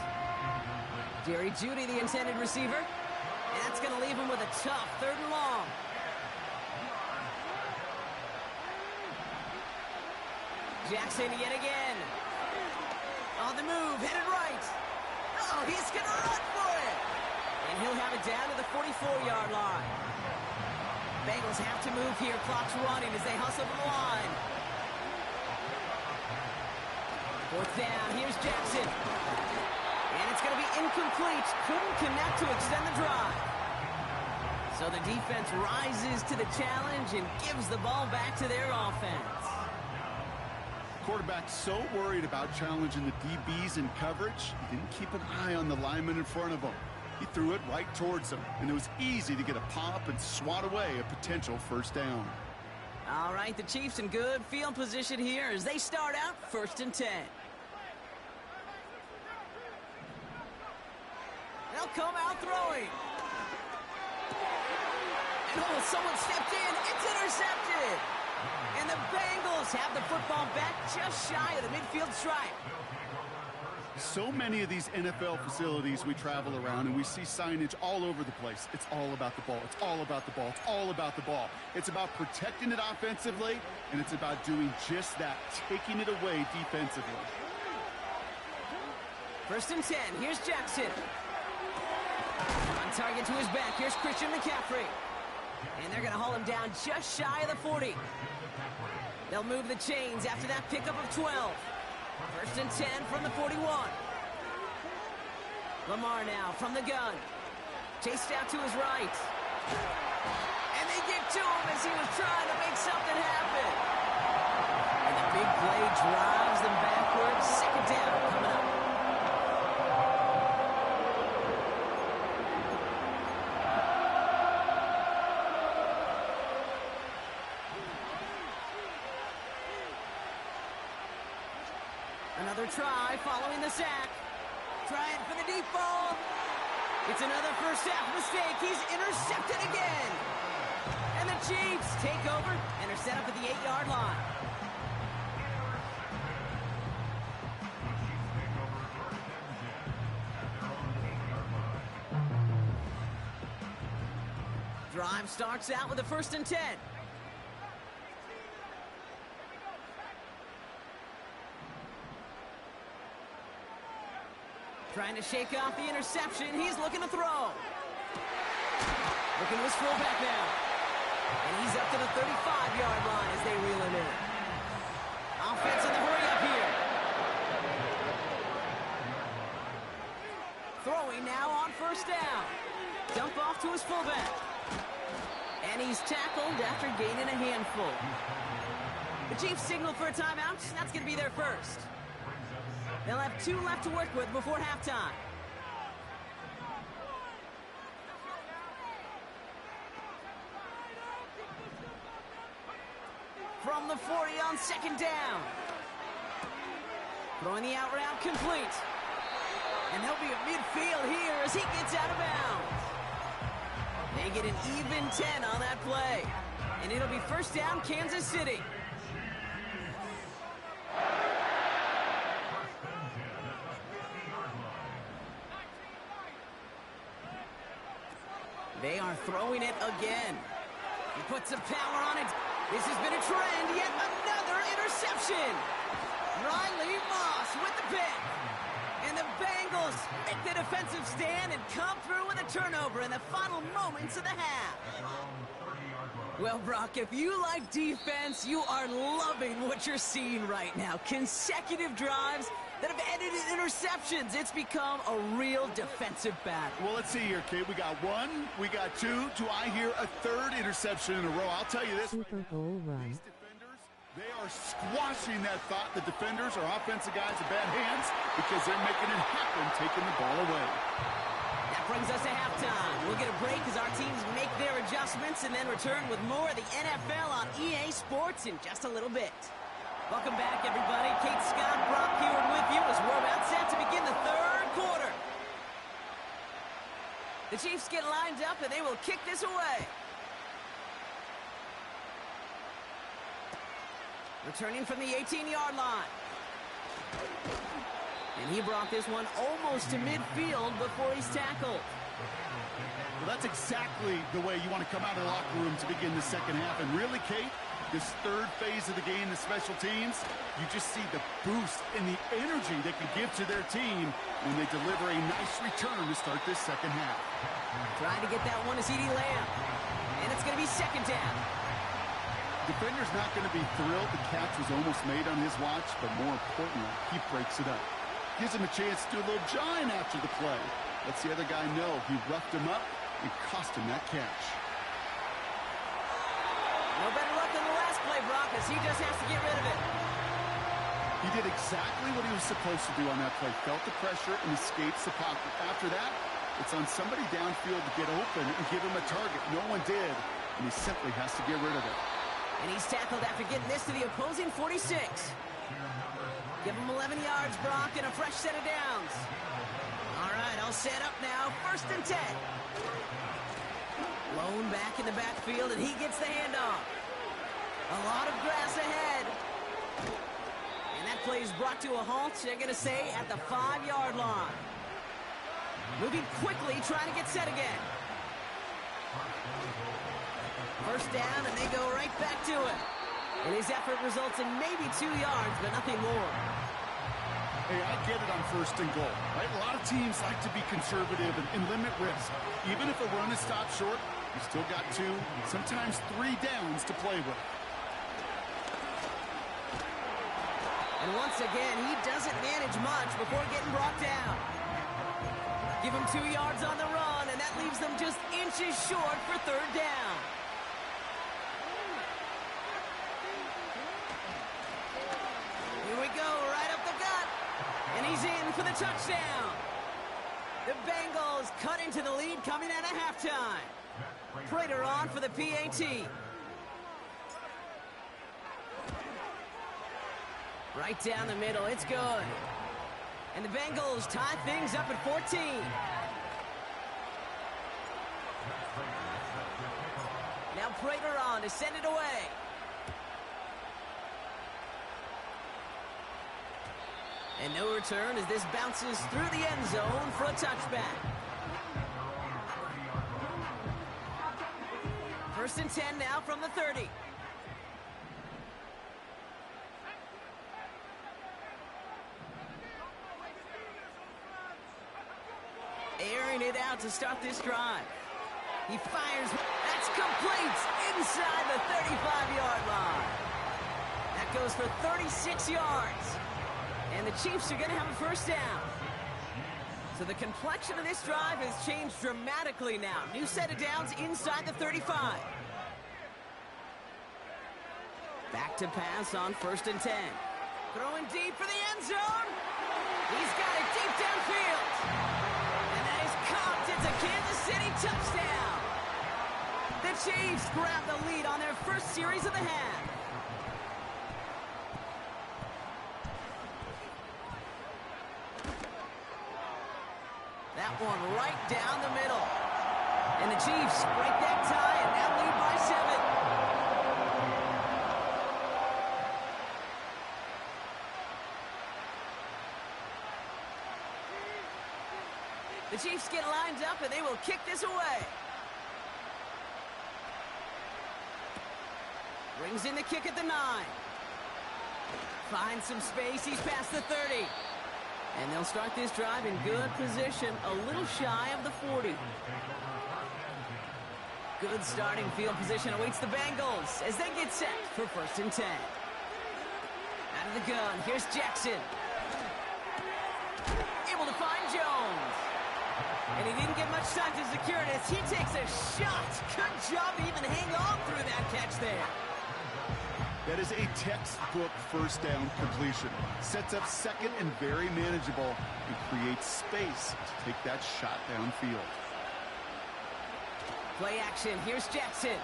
Jerry Jeudy, the intended receiver. And that's going to leave him with a tough 3rd and long. Jackson yet again. On the move, headed right. Oh, he's going to run for it. And he'll have it down to the 44-yard line. Bengals have to move here. Clock's running as they hustle from the line. 4th down, here's Jackson. And it's going to be incomplete. Couldn't connect to extend the drive. So the defense rises to the challenge and gives the ball back to their offense. Quarterback so worried about challenging the DBs in coverage, he didn't keep an eye on the lineman in front of him. He threw it right towards him, and it was easy to get a pop and swat away a potential first down. All right, the Chiefs in good field position here as they start out 1st and 10. They'll come out throwing. And oh, someone stepped in. It's intercepted. And the Bengals have the football back just shy of the midfield stripe. So many of these NFL facilities we travel around and we see signage all over the place. It's all about the ball. It's all about the ball. It's all about the ball. It's about protecting it offensively, and it's about doing just that, taking it away defensively. 1st and 10. Here's Jackson. On target to his back. Here's Christian McCaffrey. And they're going to haul him down just shy of the 40. They'll move the chains after that pickup of 12. 1st and 10 from the 41. Lamar now from the gun. Chased out to his right. And they get to him as he was trying to make something happen. And the big play drives them backwards. 2nd down coming up. Another try following the sack. Trying for the deep ball. It's another first half mistake. He's intercepted again. And the Chiefs take over and are set up at the 8-yard line. Drive starts out with a 1st and 10. Trying to shake off the interception. He's looking to throw. Looking to his fullback now. And he's up to the 35-yard line as they reel him in. Offense in the hurry up here. Throwing now on 1st down. Dump off to his fullback. And he's tackled after gaining a handful. The Chiefs signal for a timeout. That's going to be their first. They'll have 2 left to work with before halftime. From the 40 on 2nd down. Throwing the out route complete. And he'll be at midfield here as he gets out of bounds. They get an even 10 on that play. And it'll be 1st down, Kansas City. They are throwing it again. He puts some power on it. This has been a trend. Yet another interception. Riley Moss with the pick. And And the Bengals make the defensive stand and come through with a turnover in the final moments of the half. Well, Brock, if you like defense, you are loving what you're seeing right now. Consecutive drives that have ended in interceptions. It's become a real defensive battle. Well, let's see here, Kate. We got one, we got two. Do I hear a third interception in a row? I'll tell you this. Super Bowl run. These defenders, they are squashing that thought. The defenders are offensive guys in bad hands because they're making it happen, taking the ball away. That brings us to halftime. We'll get a break as our teams make their adjustments and then return with more of the NFL on EA Sports in just a little bit. Welcome back, everybody. Kate Scott, Brock Heward with you as we're about set to begin the third quarter. The Chiefs get lined up and they will kick this away. Returning from the 18-yard line. And he brought this one almost to midfield before he's tackled. Well, that's exactly the way you want to come out of the locker room to begin the second half. And really, Kate, this third phase of the game, the special teams, you just see the boost and the energy they can give to their team when they deliver a nice return to start this second half. Trying to get that one to CeeDee Lamb. And it's going to be second down. Defender's not going to be thrilled the catch was almost made on his watch, but more importantly, he breaks it up. Gives him a chance to do a little jawing after the play. Lets the other guy know he roughed him up and cost him that catch. No better luck than the last play, Brock, as he just has to get rid of it. He did exactly what he was supposed to do on that play. Felt the pressure and escapes the pocket. After that, it's on somebody downfield to get open and give him a target. No one did, and he simply has to get rid of it. And he's tackled after getting this to the opposing 46. Give him 11 yards, Brock, and a fresh set of downs. All right, all set up now. 1st and 10. Lone back in the backfield, and he gets the handoff. A lot of grass ahead. And that play is brought to a halt, they're going to say, at the 5-yard line. Moving quickly, trying to get set again. 1st down, and they go right back to it. And his effort results in maybe 2 yards, but nothing more. Hey, I get it on 1st and goal, right? A lot of teams like to be conservative and limit risk. Even if a run is stopped short, you still got 2, sometimes 3 downs to play with. And once again, he doesn't manage much before getting brought down. Give him 2 yards on the run, and that leaves them just inches short for 3rd down. Here we go, right up the gut. And he's in for the touchdown. The Bengals cut into the lead coming out of halftime. Prater on for the PAT. Right down the middle, it's good. And the Bengals tie things up at 14. Now Prater on to send it away. And no return as this bounces through the end zone for a touchback. 1st and 10 now from the 30. Airing it out to start this drive. He fires. That's complete inside the 35-yard line. That goes for 36 yards. And the Chiefs are going to have a 1st down. So the complexion of this drive has changed dramatically now. New set of downs inside the 35. Back to pass on 1st and 10. Throwing deep for the end zone. He's got it deep downfield. And that is caught. It's a Kansas City touchdown. The Chiefs grab the lead on their first series of the half. That one right down the middle. And the Chiefs break that tie and now lead by 7. The Chiefs get lined up and they will kick this away. Brings in the kick at the 9. Finds some space, he's past the 30. And they'll start this drive in good position, a little shy of the 40. Good starting field position awaits the Bengals as they get set for 1st and 10. Out of the gun, here's Jackson. Able to find Jones. And he didn't get much time to secure it as he takes a shot. Good job to even hang on through that catch there. That is a textbook first down completion. Sets up second and very manageable and creates space to take that shot downfield. Play action. Here's Jackson.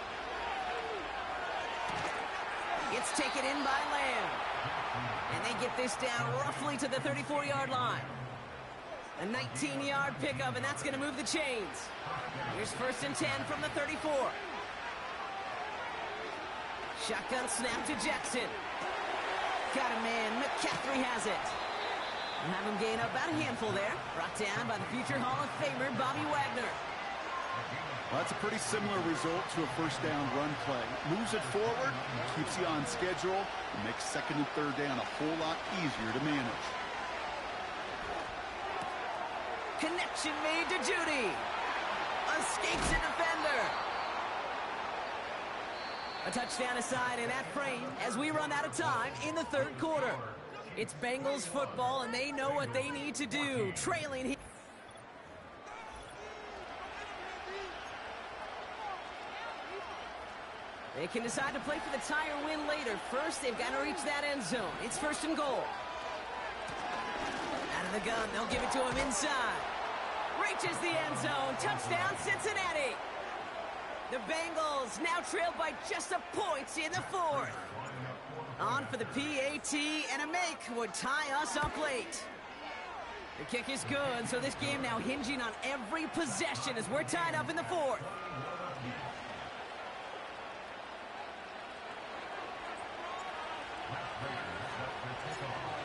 It's taken in by Lamb. And they get this down roughly to the 34-yard line. A 19-yard pickup, and that's going to move the chains. Here's 1st and 10 from the 34. Shotgun snap to Jackson. Got a man. McCaffrey has it. And have him gain up about a handful there. Brought down by the future Hall of Famer, Bobby Wagner. Well, that's a pretty similar result to a first down run play. Moves it forward, keeps you on schedule, and makes 2nd and 3rd down a whole lot easier to manage. Connection made to Judy. Escapes a defender. A touchdown aside in that frame as we run out of time in the 3rd quarter. It's Bengals football, and they know what they need to do. Trailing. They can decide to play for the tie or win later. First, they've got to reach that end zone. It's 1st and goal. Out of the gun, they'll give it to him inside. Reaches the end zone. Touchdown, Cincinnati. The Bengals now trailed by just a point in the 4th. On for the PAT, and a make would tie us up late. The kick is good, so this game now hinging on every possession as we're tied up in the 4th.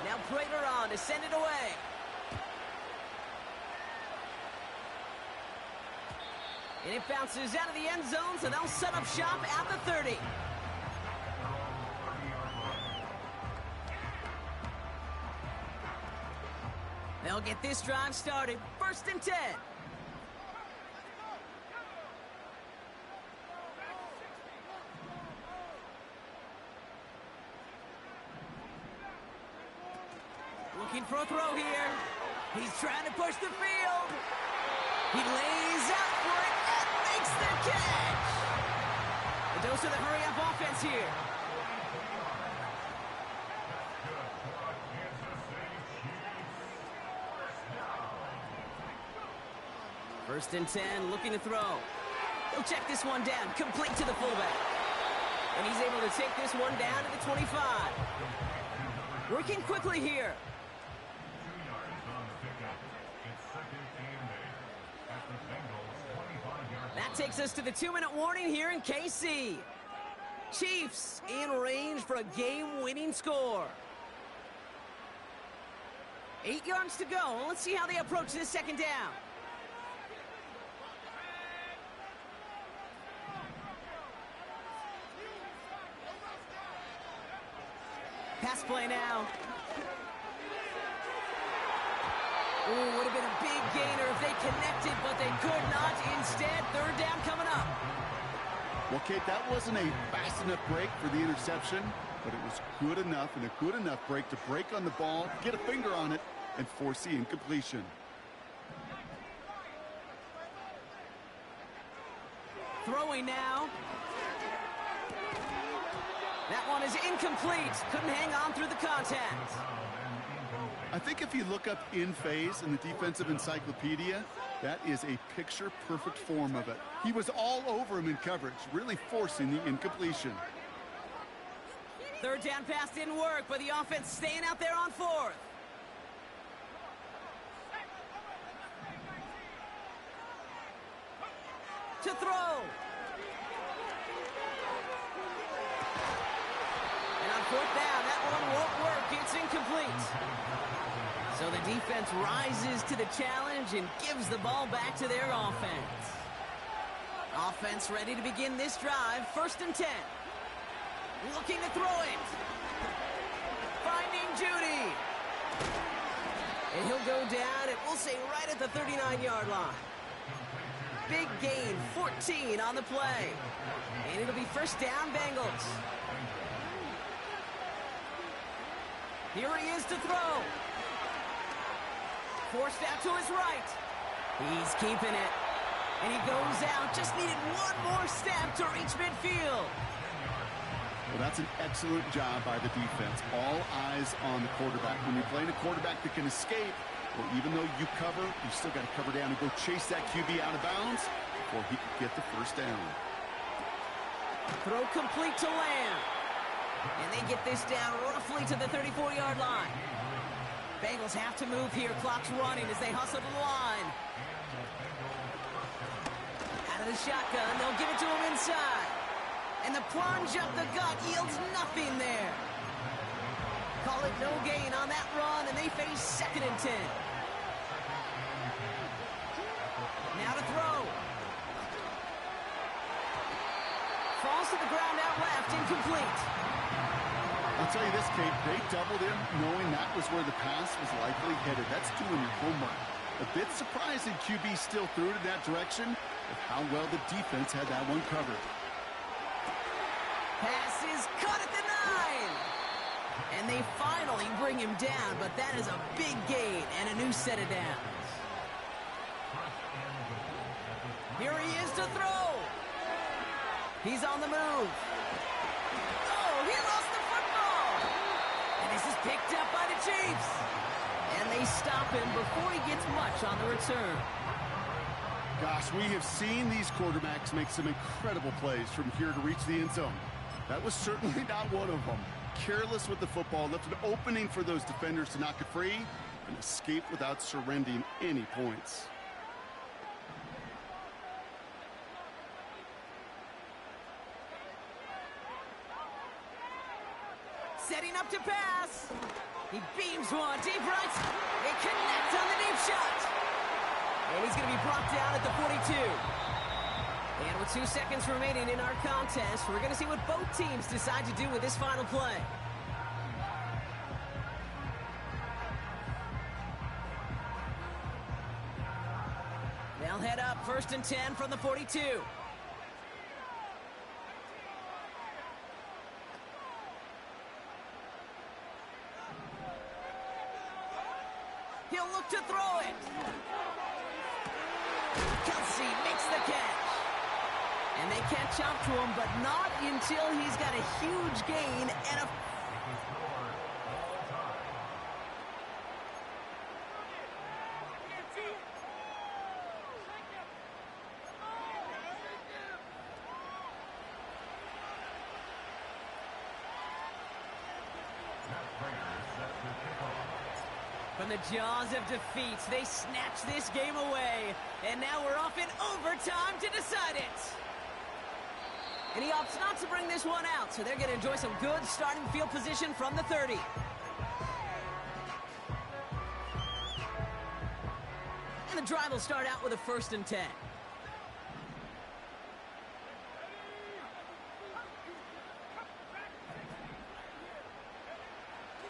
Now Prater on to send it away. And it bounces out of the end zone, so they'll set up shop at the 30. They'll get this drive started. 1st and 10. Looking for a throw here. He's trying to push the field. He lays out for it and makes the catch. A dose of the hurry-up offense here. First and 10, looking to throw. He'll check this one down, complete to the fullback. And he's able to take this one down to the 25. Working quickly here. That takes us to the 2-minute warning here in KC. Chiefs in range for a game-winning score. 8 yards to go. Let's see how they approach this 2nd down. Pass play now. Ooh, would have been a big gainer if they connected, but they could not. Instead, 3rd down coming up. Well, Kate, that wasn't a fast enough break for the interception, but it was good enough and a good enough break to break on the ball, get a finger on it, and force the incompletion. Throwing now. That one is incomplete. Couldn't hang on through the contact. I think if you look up in phase in the defensive encyclopedia, that is a picture-perfect form of it. He was all over him in coverage, really forcing the incompletion. 3rd down pass didn't work, but the offense staying out there on 4th. To throw. And on 4th down, that one won't work. It's incomplete. So the defense rises to the challenge and gives the ball back to their offense. Offense ready to begin this drive. 1st and 10. Looking to throw it. Finding Judy. And he'll go down, and we'll say right at the 39-yard line. Big gain, 14 on the play. And it'll be first down, Bengals. Here he is to throw. Forced out to his right. He's keeping it. And he goes out. Just needed one more step to reach midfield. Well, that's an excellent job by the defense. All eyes on the quarterback. When you're playing a quarterback that can escape, well, even though you cover, you still got to cover down and go chase that QB out of bounds before he can get the first down. Throw complete to Lamb. And they get this down roughly to the 34-yard line. Bengals have to move here. Clock's running as they hustle to the line. Out of the shotgun, they'll give it to him inside. And the plunge up the gut yields nothing there. Call it no gain on that run, and they face 2nd and 10. Now to throw. Falls to the ground out left, incomplete. I'll tell you this, Kate, they doubled him knowing that was where the pass was likely headed. That's doing your homework. A bit surprising QB still threw it in that direction, but how well the defense had that one covered. Pass is cut at the 9. And they finally bring him down, but that is a big gain and a new set of downs. Here he is to throw. He's on the move. Oh, he lost the football. And this is picked up by the Chiefs. And they stop him before he gets much on the return. Gosh, we have seen these quarterbacks make some incredible plays from here to reach the end zone. That was certainly not one of them. Careless with the football, left an opening for those defenders to knock it free and escape without surrendering any points. Setting up to pass. He beams one deep right. They connect on the deep shot. And he's going to be brought down at the 42. And with 2 seconds remaining in our contest, we're going to see what both teams decide to do with this final play. They'll head up 1st and 10 from the 42. He'll look to throw it. Kelsey makes the catch. And they catch up to him, but not until he's got a huge gain and a... From the jaws of defeat, they snatch this game away. And now we're off in overtime to decide it. And he opts not to bring this one out, so they're going to enjoy some good starting field position from the 30. And the drive will start out with a 1st and 10.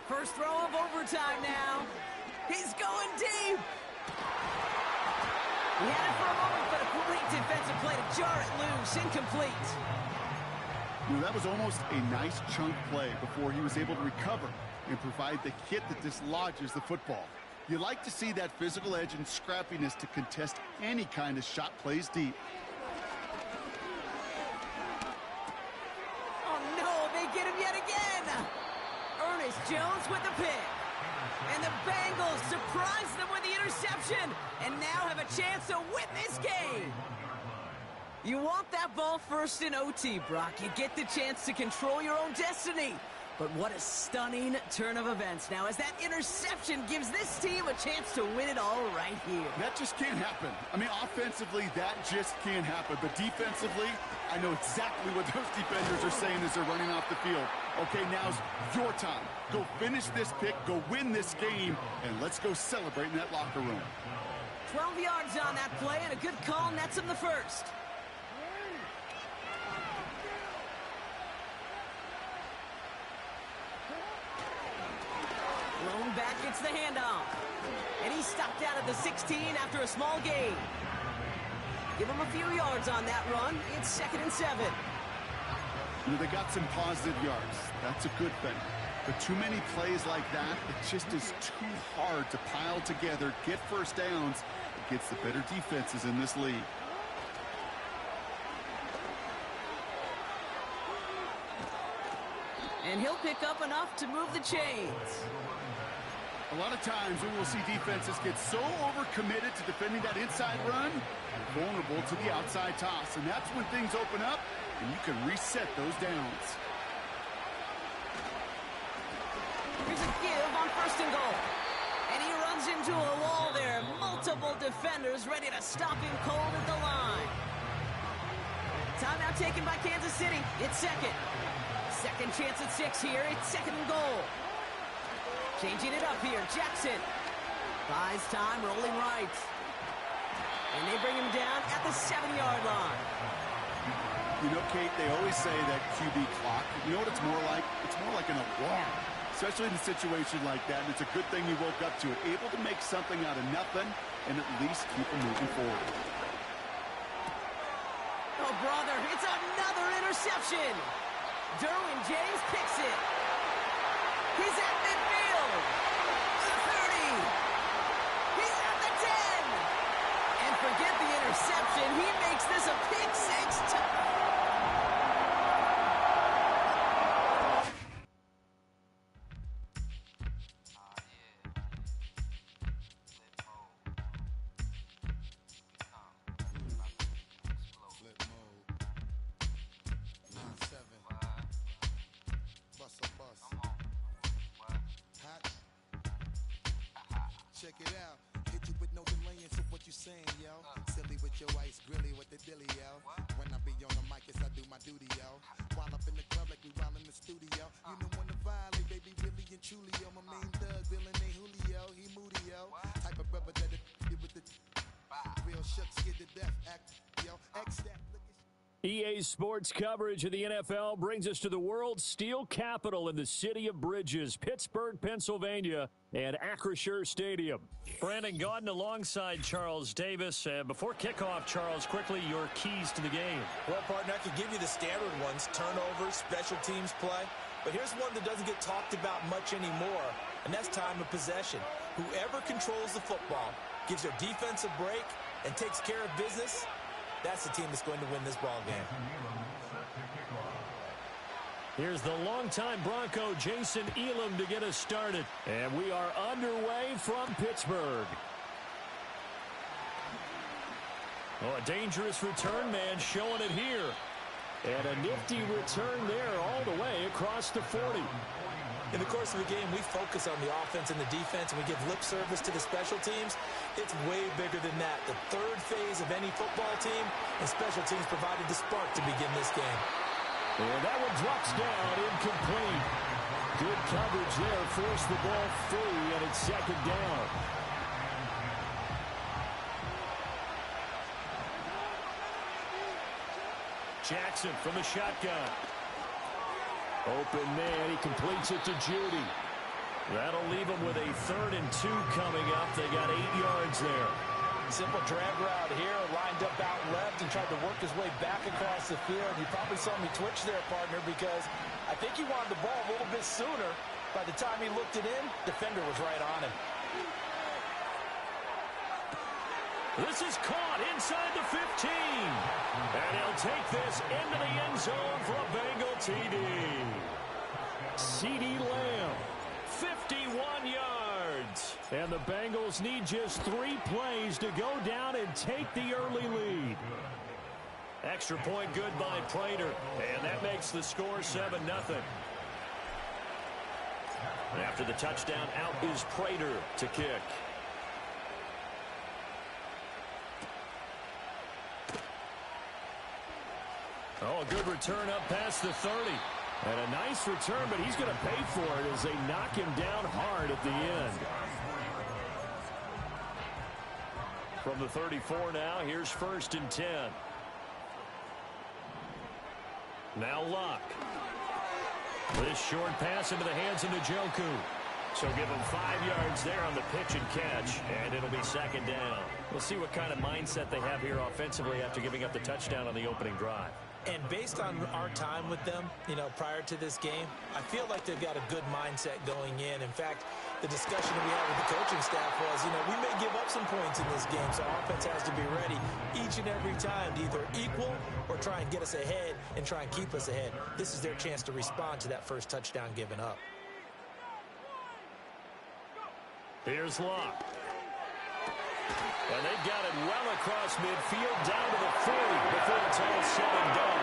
First throw of overtime now. He's going deep. He had it for a moment, but a great defensive play to jar it loose. Incomplete. You know, that was almost a nice chunk play before he was able to recover and provide the hit that dislodges the football. You like to see that physical edge and scrappiness to contest any kind of shot plays deep. Oh, no, they get him yet again. Ernest Jones with the pick. And the Bengals surprise them with the interception and now have a chance to win this game. You want that ball first in OT, Brock. You get the chance to control your own destiny. But what a stunning turn of events now as that interception gives this team a chance to win it all right here. That just can't happen. I mean, offensively, that just can't happen. But defensively, I know exactly what those defenders are saying as they're running off the field. Okay, now's your time. Go finish this pick, go win this game, and let's go celebrate in that locker room. 12 yards on that play, and a good call nets him the first. Blown back, it's the handoff. And he's stopped out at the 16 after a small gain. Give him a few yards on that run. It's 2nd and 7. You know, they got some positive yards. That's a good thing. But too many plays like that, it just is too hard to pile together, get first downs against the better defenses in this league. And he'll pick up enough to move the chains. A lot of times we will see defenses get so overcommitted to defending that inside run, vulnerable to the outside toss. And that's when things open up, and you can reset those downs. Here's a give on 1st and goal. And he runs into a wall there. Multiple defenders ready to stop him cold at the line. Timeout taken by Kansas City. It's 2nd. Second chance at 6 here. It's 2nd and goal. Changing it up here. Jackson buys time, rolling right. And they bring him down at the 7-yard line. You know, Kate, they always say that QB clock. You know what it's more like? It's more like an alarm, especially in a situation like that. And it's a good thing you woke up to it, able to make something out of nothing and at least keep them moving forward. Oh, brother, it's another interception. Derwin James picks it. He's at midfield. The 30. He's at the 10. And forget the interception. He makes this a pick 6. Check it out, hit you with no delaying, so what you saying, yo? Silly with your ice, grilly with the dilly, yo. When I be on the mic, yes, I do my duty, yo. While up in the club like we while in the studio. You know when to violate, baby, really and truly, yo. My main thug, villain ain't Julio, he moody, yo. Type of brother that with the real shook, scared to death, act, yo. X that, look at EA Sports coverage of the NFL brings us to the world's steel capital in the city of Bridges, Pittsburgh, Pennsylvania, and Acrisure Stadium. Brandon Gaudin alongside Charles Davis. Before kickoff, Charles, quickly your keys to the game. Well, partner, I could give you the standard ones, turnovers, special teams play. But here's one that doesn't get talked about much anymore, and that's time of possession. Whoever controls the football, gives their defense a break, and takes care of business, that's the team that's going to win this ball game. Here's the longtime Bronco Jason Elam to get us started. And we are underway from Pittsburgh. Oh, a dangerous return man showing it here. And a nifty return there all the way across the 40. In the course of the game, we focus on the offense and the defense, and we give lip service to the special teams. It's way bigger than that. The third phase of any football team, and special teams provided the spark to begin this game. And that one drops down, incomplete. Good coverage there, forced the ball free, and it's 2nd down. Jackson from the shotgun. Open man, he completes it to Judy. That'll leave him with a 3rd and 2 coming up. They got 8 yards there. Simple drag route here, lined up out left and tried to work his way back across the field. You probably saw me twitch there, partner, because I think he wanted the ball a little bit sooner. By the time he looked it in, defender was right on him. This is caught inside the 15. And he'll take this into the end zone for a Bengal TD. CeeDee Lamb, 51 yards. And the Bengals need just 3 plays to go down and take the early lead. Extra point good by Prater. And that makes the score 7-0. After the touchdown, out is Prater to kick. Oh, a good return up past the 30. And a nice return, but he's going to pay for it as they knock him down hard at the end. From the 34 now, here's 1st and 10. Now Luck. This short pass into the hands of Njoku. So give him 5 yards there on the pitch and catch, and it'll be second down. We'll see what kind of mindset they have here offensively after giving up the touchdown on the opening drive. And based on our time with them, prior to this game, I feel like they've got a good mindset going in. In fact, the discussion we had with the coaching staff was, we may give up some points in this game, so offense has to be ready each and every time to either equal or try and get us ahead and try and keep us ahead. This is their chance to respond to that first touchdown given up. Here's Locke. And they've got it well across midfield down to the 40 before it's all said and done.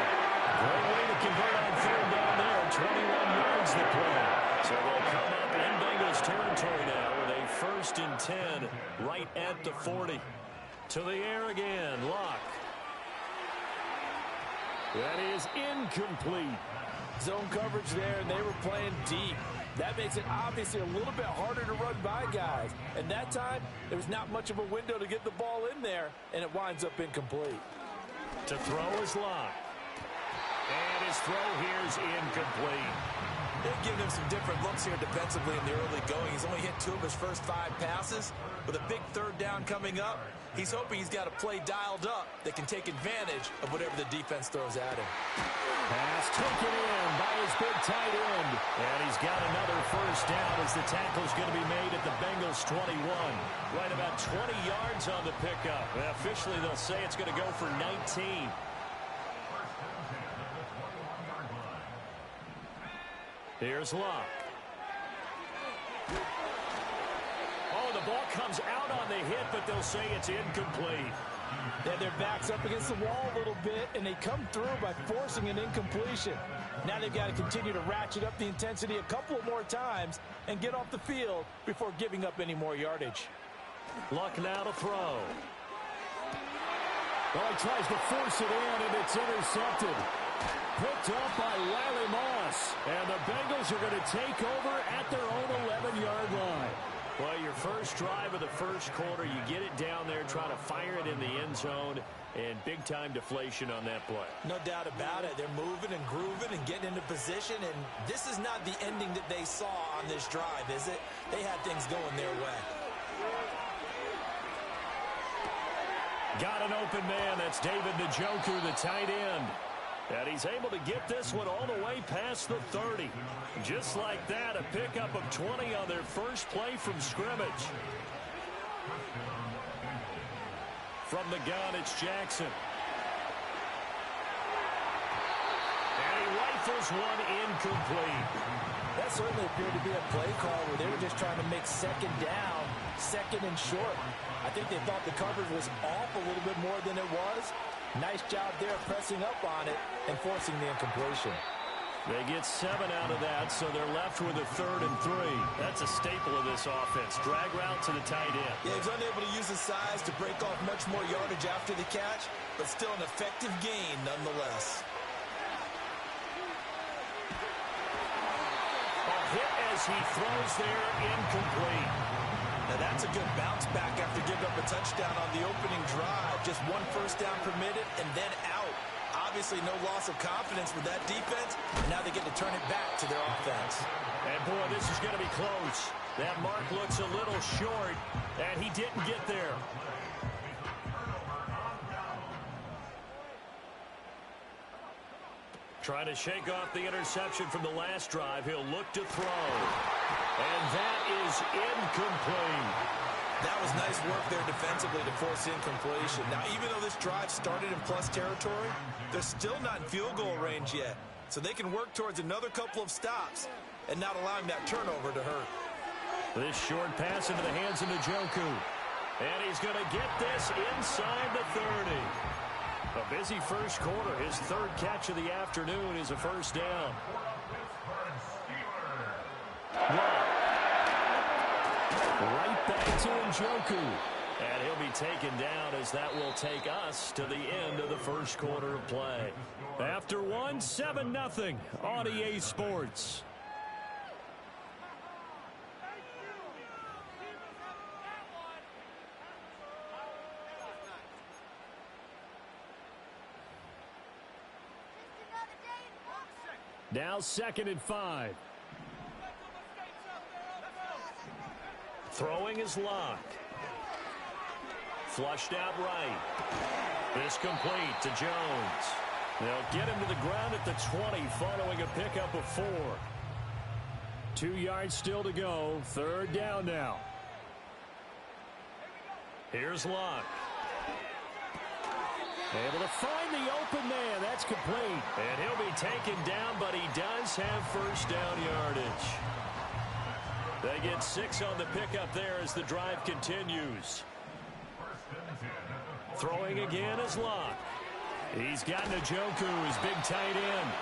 Great way to convert on third down there. 21 yards the play. So they'll come up in Bengals territory now with a 1st and 10 right at the 40. To the air again, Locke. That is incomplete. Zone coverage there, and they were playing deep. That makes it obviously a little bit harder to run by guys. And that time, there was not much of a window to get the ball in there, and it winds up incomplete. To throw is Locke. And his throw here is incomplete. They've given him some different looks here defensively in the early going. He's only hit 2 of his first 5 passes. With a big third down coming up, he's hoping he's got a play dialed up that can take advantage of whatever the defense throws at him. Pass taken in by his big tight end. And he's got another first down as the tackle's going to be made at the Bengals 21. Right about 20 yards on the pickup. And officially, they'll say it's going to go for 19. Here's Locke. Oh, the ball comes out on the hit, but they'll say it's incomplete. Yeah, their back's up against the wall a little bit, and they come through by forcing an incompletion. Now they've got to continue to ratchet up the intensity a couple of more times and get off the field before giving up any more yardage. Luck now to throw. Well, he tries to force it in, and it's intercepted. Picked up by Riley Moss. And the Bengals are going to take over at their own 11-yard line. Well, your first drive of the first quarter, you get it down there, try to fire it in the end zone, and big-time deflation on that play. No doubt about it. They're moving and grooving and getting into position, and this is not the ending that they saw on this drive, is it? They had things going their way. Got an open man. That's David Njoku, the tight end. And he's able to get this one all the way past the 30. Just like that, a pickup of 20 on their first play from scrimmage. From the gun, it's Jackson. And he rifles one incomplete. That certainly appeared to be a play call where they were just trying to make second down, second and short. I think they thought the coverage was off a little bit more than it was. Nice job there pressing up on it and forcing the incompletion. They get 7 out of that, so they're left with a 3rd and 3. That's a staple of this offense. Drag route to the tight end. Yeah, he's unable to use his size to break off much more yardage after the catch, but still an effective gain nonetheless. A hit as he throws there, incomplete. Now that's a good bounce back after giving up a touchdown on the opening drive. Just 1 first down permitted and then out. Obviously no loss of confidence with that defense, and now they get to turn it back to their offense. And boy, this is going to be close. That mark looks a little short, and he didn't get there. Trying to shake off the interception from the last drive. He'll look to throw. And that is incomplete. That was nice work there defensively to force incompletion. Now, even though this drive started in plus territory, they're still not in field goal range yet. So they can work towards another couple of stops and not allowing that turnover to hurt. This short pass into the hands of Njoku. And he's going to get this inside the 30. A busy first quarter. His 3rd catch of the afternoon is a first down. Right back to Njoku. And he'll be taken down as that will take us to the end of the first quarter of play. After 1, 7-0 on EA Sports. Now 2nd and 5. Throwing is Locke. Flushed out right. This complete to Jones. They'll get him to the ground at the 20 following a pickup of 4. 2 yards still to go. 3rd down now. Here's Locke. Able to find the open man. That's complete. And he'll be taken down, but he does have first down yardage. They get 6 on the pickup there as the drive continues. Throwing again is Locke. He's got Njoku, his big tight end.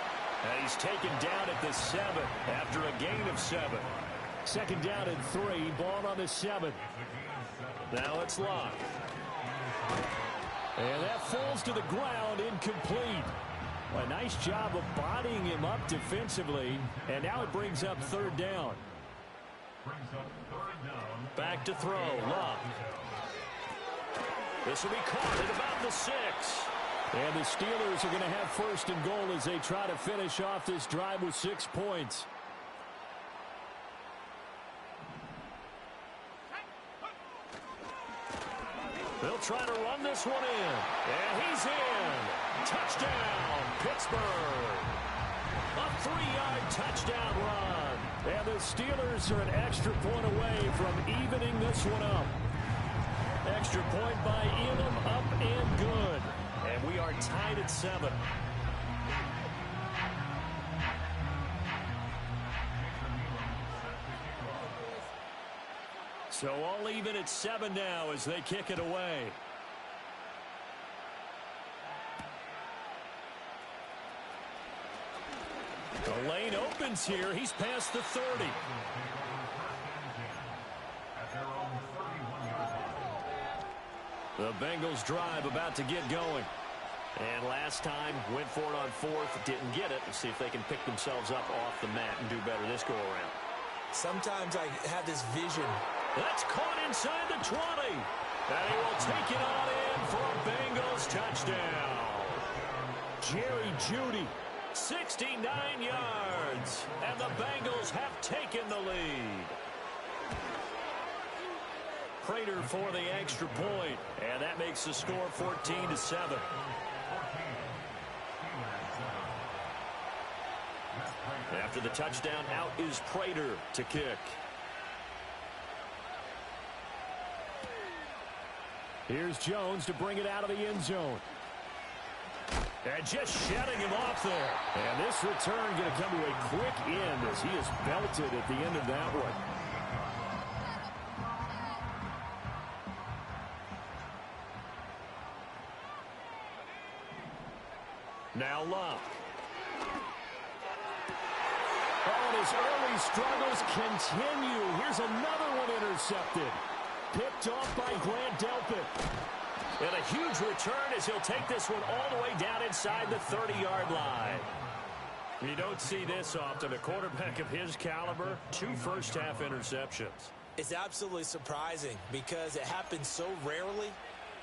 And he's taken down at the 7 after a gain of 7. 2nd down and 3. Ball on the 7. Now it's Locke. And that falls to the ground, incomplete. A nice job of bodying him up defensively. And now it brings up 3rd down. Back to throw, Locke. This will be caught at about the 6. And the Steelers are going to have 1st and goal as they try to finish off this drive with 6 points. They'll try to run this one in. And he's in. Touchdown, Pittsburgh. A 3-yard touchdown run. And the Steelers are an extra point away from evening this one up. Extra point by Elam, up and good. And we are tied at 7. So all even at 7 now as they kick it away. The lane opens here. He's past the 30. The Bengals drive about to get going. And last time, went for it on 4th, didn't get it. Let's see if they can pick themselves up off the mat and do better this go-around. Sometimes I have this vision. That's caught inside the 20. And he will take it on in for a Bengals touchdown. Jerry Jeudy. 69 yards. And the Bengals have taken the lead. Prater for the extra point. And that makes the score 14-7. After the touchdown, out is Prater to kick. Here's Jones to bring it out of the end zone. And just shutting him off there. And this return going to come to a quick end as he is belted at the end of that one. Now Locke. Oh, and his early struggles continue. Here's another one intercepted. Picked off by Grant Delpit. And a huge return as he'll take this one all the way down inside the 30-yard line. You don't see this often. A quarterback of his caliber, 2 first-half interceptions. It's absolutely surprising because it happens so rarely.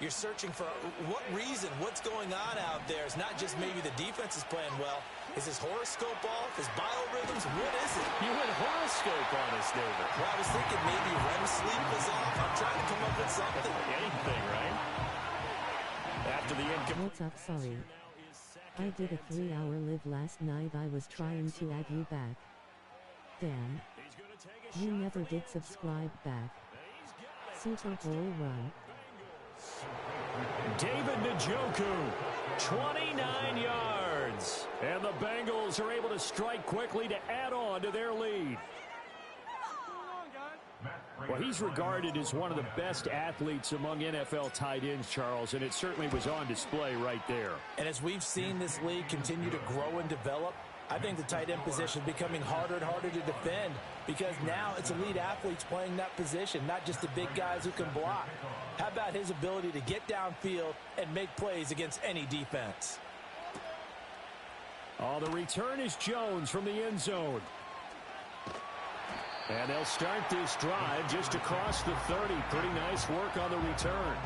You're searching for what reason, what's going on out there. It's not just maybe the defense is playing well. Is his horoscope off? His biorhythms? What is it? You went horoscope on us, David. Well, I was thinking maybe REM sleep was off. I'm trying to come up with something. Anything, right? After the income. What's up? Sorry. I did a 3-hour live last night. I was trying to add you back. Damn. You never did subscribe back. Super Bowl run. David Njoku, 29 yards. And the Bengals are able to strike quickly to add on to their lead. Well, he's regarded as one of the best athletes among NFL tight ends, Charles, and it certainly was on display right there. And as we've seen this league continue to grow and develop, I think the tight end position is becoming harder and harder to defend because now it's elite athletes playing that position, not just the big guys who can block. How about his ability to get downfield and make plays against any defense? Oh, the return is Jones from the end zone. And they'll start this drive just across the 30. Pretty nice work on the return.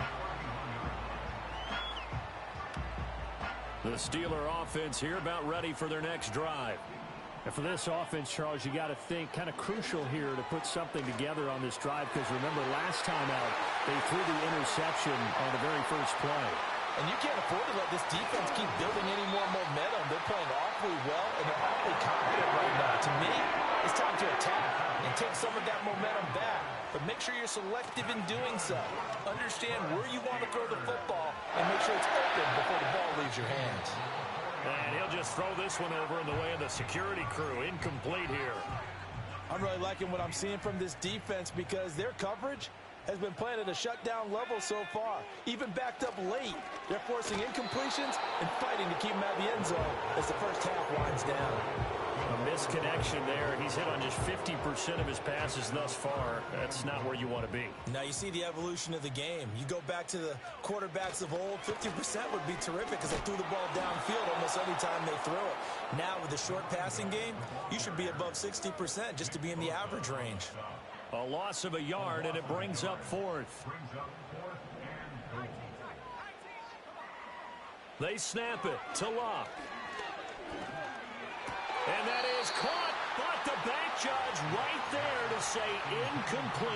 The Steeler offense here about ready for their next drive. And for this offense, Charles, you got to think kind of crucial here to put something together on this drive, because remember last time out, they threw the interception on the very first play. And you can't afford to let this defense keep building any more momentum. They're playing awfully well, and they're awfully confident right now. To me, it's time to attack and take some of that momentum back. But make sure you're selective in doing so. Understand where you want to throw the football and make sure it's open before the ball leaves your hands. And he'll just throw this one over in the way of the security crew. Incomplete here. I'm really liking what I'm seeing from this defense because their coverage has been playing at a shutdown level so far. Even backed up late, they're forcing incompletions and fighting to keep them out of the end zone as the first half winds down. A misconnection there. He's hit on just 50% of his passes thus far. That's not where you want to be. Now you see the evolution of the game. You go back to the quarterbacks of old, 50% would be terrific because they threw the ball downfield almost every time they throw it. Now with the short passing game, you should be above 60% just to be in the average range. A loss of a yard, and it brings up fourth. They snap it to Locke. And that is caught, but the back judge right there to say incomplete.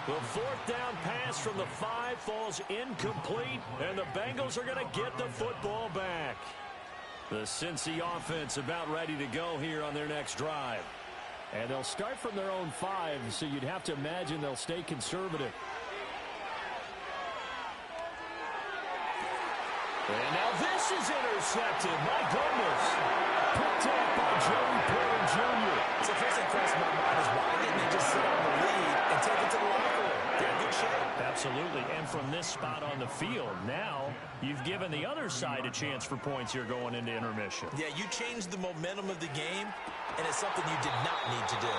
The fourth down pass from the 5 falls incomplete, and the Bengals are going to get the football back. The Cincy offense about ready to go here on their next drive. And they'll start from their own 5, so you'd have to imagine they'll stay conservative. And now this is intercepted. My goodness. Picked up by Joey Porter Jr. So first thing crossed my mind is why didn't they just sit on the lead and take it to the locker room? They're in good shape. Absolutely. And from this spot on the field, now you've given the other side a chance for points here going into intermission. Yeah, you changed the momentum of the game, and it's something you did not need to do.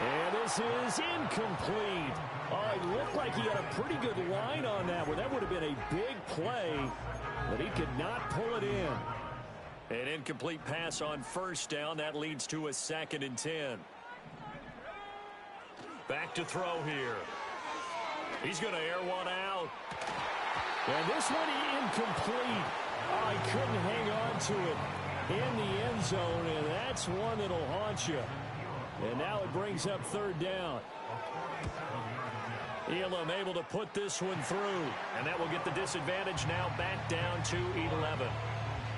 And this is incomplete. Oh, it looked like he had a pretty good line on that one. That would have been a big play, but he could not pull it in. An incomplete pass on first down. That leads to a 2nd and 10. Back to throw here. He's going to air one out. And this one incomplete. Oh, he couldn't hang on to it in the end zone, and that's one that'll haunt you. And now it brings up 3rd down. Elam able to put this one through, and that will get the disadvantage now back down to 11.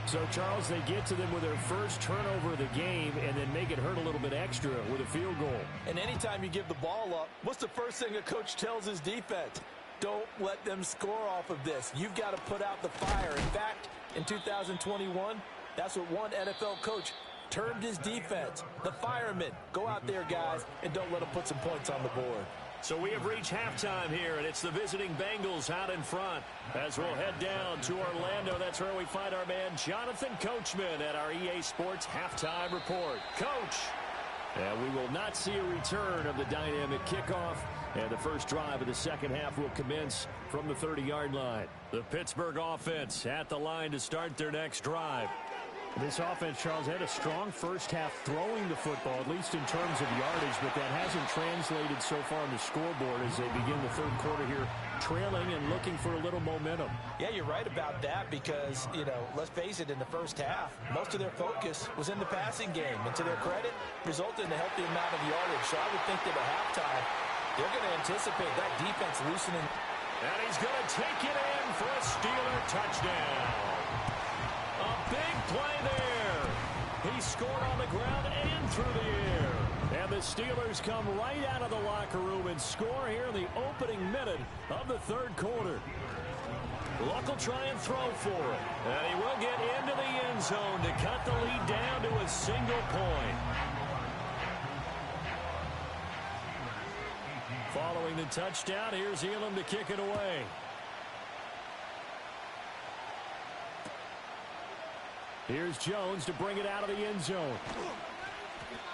So, Charles, they get to them with their first turnover of the game and then make it hurt a little bit extra with a field goal. And anytime you give the ball up, what's the first thing a coach tells his defense? Don't let them score off of this. You've got to put out the fire. In fact, in 2021, that's what one NFL coach termed his defense. The firemen. Go out there, guys, and don't let them put some points on the board. So we have reached halftime here, and it's the visiting Bengals out in front. As we'll head down to Orlando, that's where we find our man Jonathan Coachman at our EA Sports Halftime Report. Coach! And we will not see a return of the dynamic kickoff, and the first drive of the second half will commence from the 30-yard line. The Pittsburgh offense at the line to start their next drive. This offense, Charles, had a strong first half throwing the football, at least in terms of yardage, but that hasn't translated so far on the scoreboard as they begin the third quarter here, trailing and looking for a little momentum. Yeah, you're right about that because, let's face it, in the first half, most of their focus was in the passing game. And to their credit, resulted in a healthy amount of yardage. So I would think that at halftime, they're going to anticipate that defense loosening. And he's going to take it in for a Steeler touchdown. A big play there. He scored on the ground and through the air. And the Steelers come right out of the locker room and score here in the opening minute of the third quarter. Luck will try and throw for it. And he will get into the end zone to cut the lead down to a single point. Following the touchdown, here's Elam to kick it away. Here's Jones to bring it out of the end zone.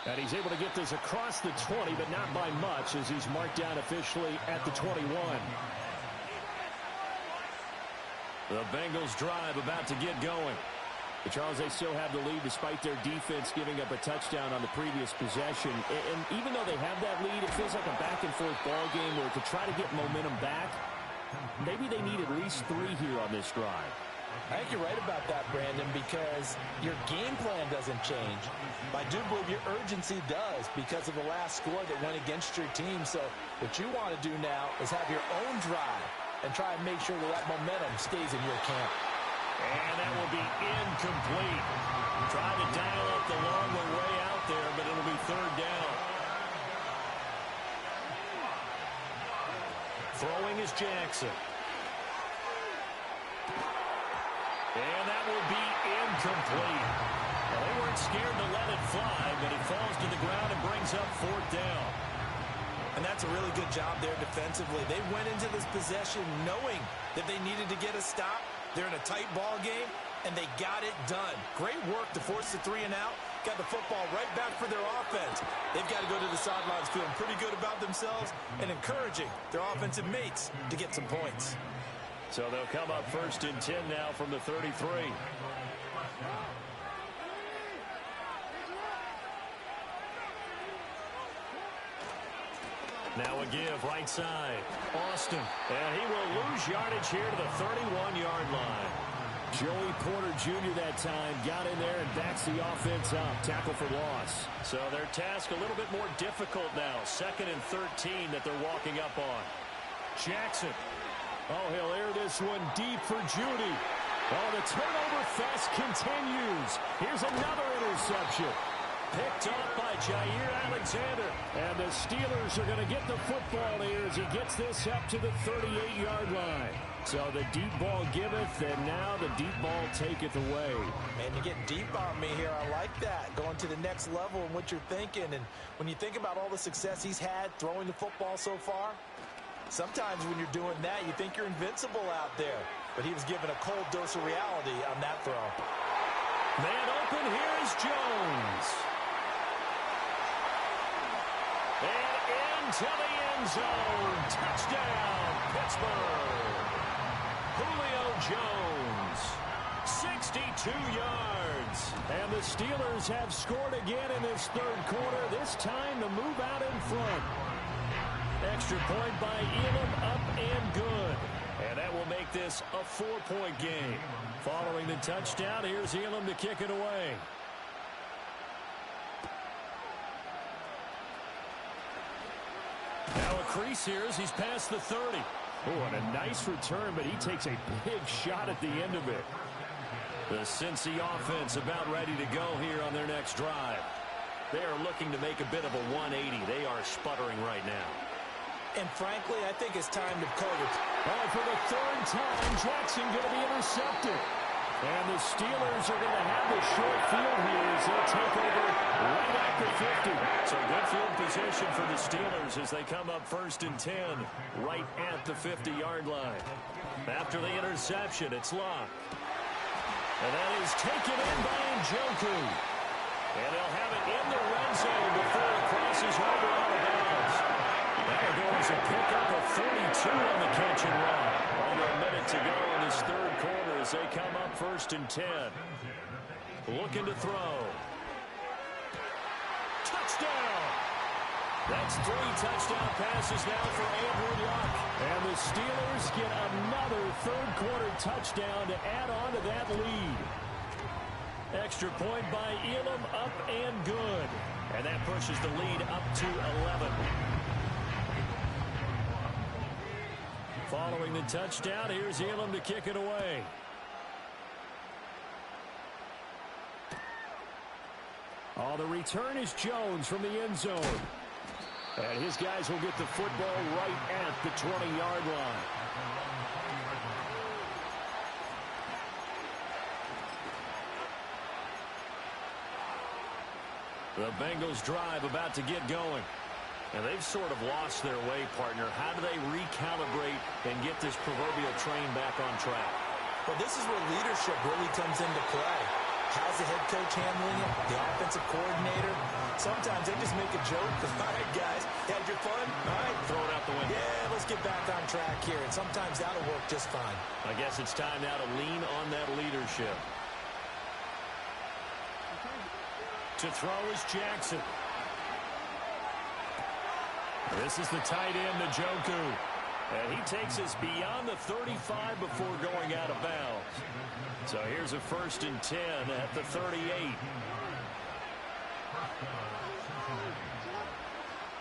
And he's able to get this across the 20, but not by much as he's marked down officially at the 21. The Bengals drive about to get going. But Charles, they still have the lead despite their defense giving up a touchdown on the previous possession. And even though they have that lead, it feels like a back-and-forth ball game where to try to get momentum back, maybe they need at least 3 here on this drive. I think you're right about that, Brandon, because your game plan doesn't change. I do believe your urgency does because of the last score that went against your team. So what you want to do now is have your own drive and try and make sure that momentum stays in your camp. And that will be incomplete. Trying to dial up the long way out there, but it'll be third down. Throwing is Jackson. And that will be incomplete. Well, they weren't scared to let it fly, but it falls to the ground and brings up fourth down. And that's a really good job there defensively. They went into this possession knowing that they needed to get a stop. They're in a tight ball game, and they got it done. Great work to force the 3 and out. Got the football right back for their offense. They've got to go to the sidelines feeling pretty good about themselves and encouraging their offensive mates to get some points. So they'll come up first and 10 now from the 33. Now a give right side. Austin. And he will lose yardage here to the 31-yard line. Joey Porter Jr. that time got in there and backs the offense up. Tackle for loss. So their task a little bit more difficult now. 2nd and 13 that they're walking up on. Jackson. Oh, he'll air this one deep for Judy. Oh, the turnover fest continues. Here's another interception. Picked off by Jair Alexander. And the Steelers are going to get the football here as he gets this up to the 38-yard line. So the deep ball giveth, and now the deep ball taketh away. Man, you're getting deep on me here. I like that. Going to the next level in what you're thinking. And when you think about all the success he's had throwing the football so far, sometimes when you're doing that, you think you're invincible out there. But he was given a cold dose of reality on that throw. Man open, here is Jones. And into the end zone. Touchdown, Pittsburgh. Julio Jones, 62 yards. And the Steelers have scored again in this third quarter, this time to move out in front. Extra point by Elam, up and good. And that will make this a 4-point game. Following the touchdown, here's Elam to kick it away. Now a crease here as he's past the 30. Oh, and a nice return, but he takes a big shot at the end of it. The Cincy offense about ready to go here on their next drive. They are looking to make a bit of a 180. They are sputtering right now. And frankly, I think it's time to call it. Oh, for the third time, Jackson going to be intercepted. And the Steelers are going to have the short field here as they'll take over right at the 50. So good field position for the Steelers as they come up 1st and 10 right at the 50-yard line. After the interception, it's Locke. And that is taken in by Njoku. And they'll have it in the red zone before it crosses over out of bounds. That goes a pickup of 42 on the catch and run. Under a minute to go in this third quarter as they come up 1st and 10. Looking to throw. Touchdown! That's 3 touchdown passes now for Andrew Luck. And the Steelers get another third quarter touchdown to add on to that lead. Extra point by Elam, up and good. And that pushes the lead up to 11. Following the touchdown, here's Elam to kick it away. Oh, the return is Jones from the end zone. And his guys will get the football right at the 20-yard line. The Bengals drive about to get going. And they've sort of lost their way, partner. How do they recalibrate and get this proverbial train back on track? Well, this is where leadership really comes into play. How's the head coach handling it? The offensive coordinator? Sometimes they just make a joke. All right, guys, had your fun? All right. Throw it out the window. Yeah, let's get back on track here. And sometimes that'll work just fine. I guess it's time now to lean on that leadership. To throw is Jackson. This is the tight end, Njoku. And he takes us beyond the 35 before going out of bounds. So here's a 1st and 10 at the 38.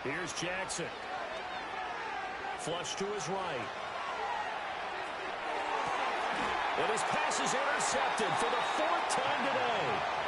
Here's Jackson. Flush to his right. And his pass is intercepted for the 4th time today.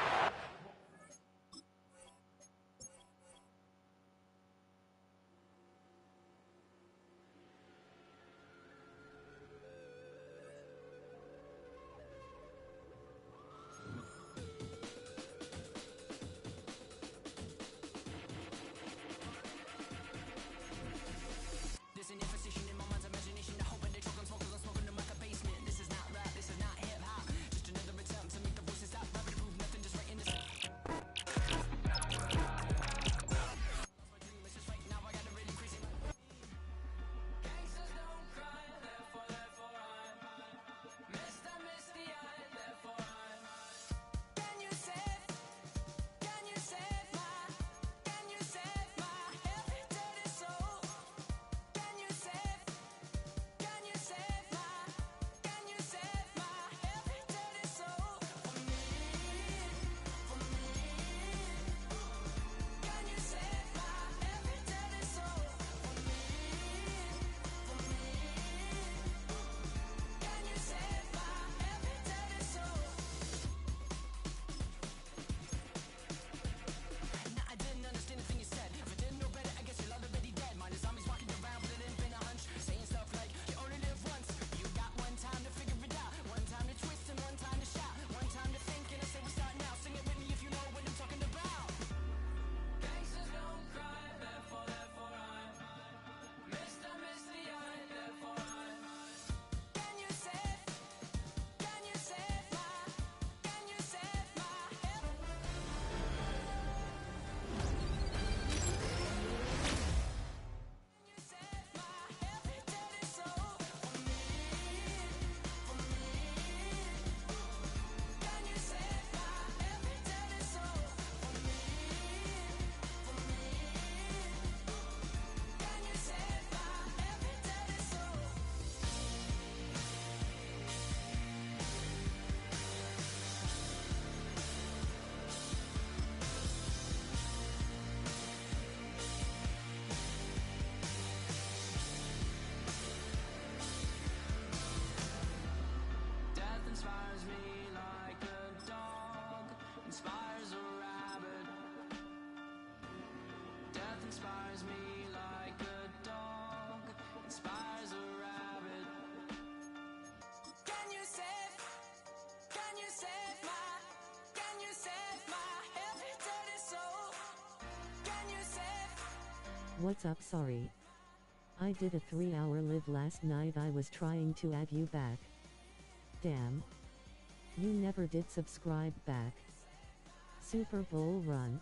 What's up? Sorry. I did a 3-hour live last night. I was trying to add you back. Damn. You never did subscribe back. Super Bowl run.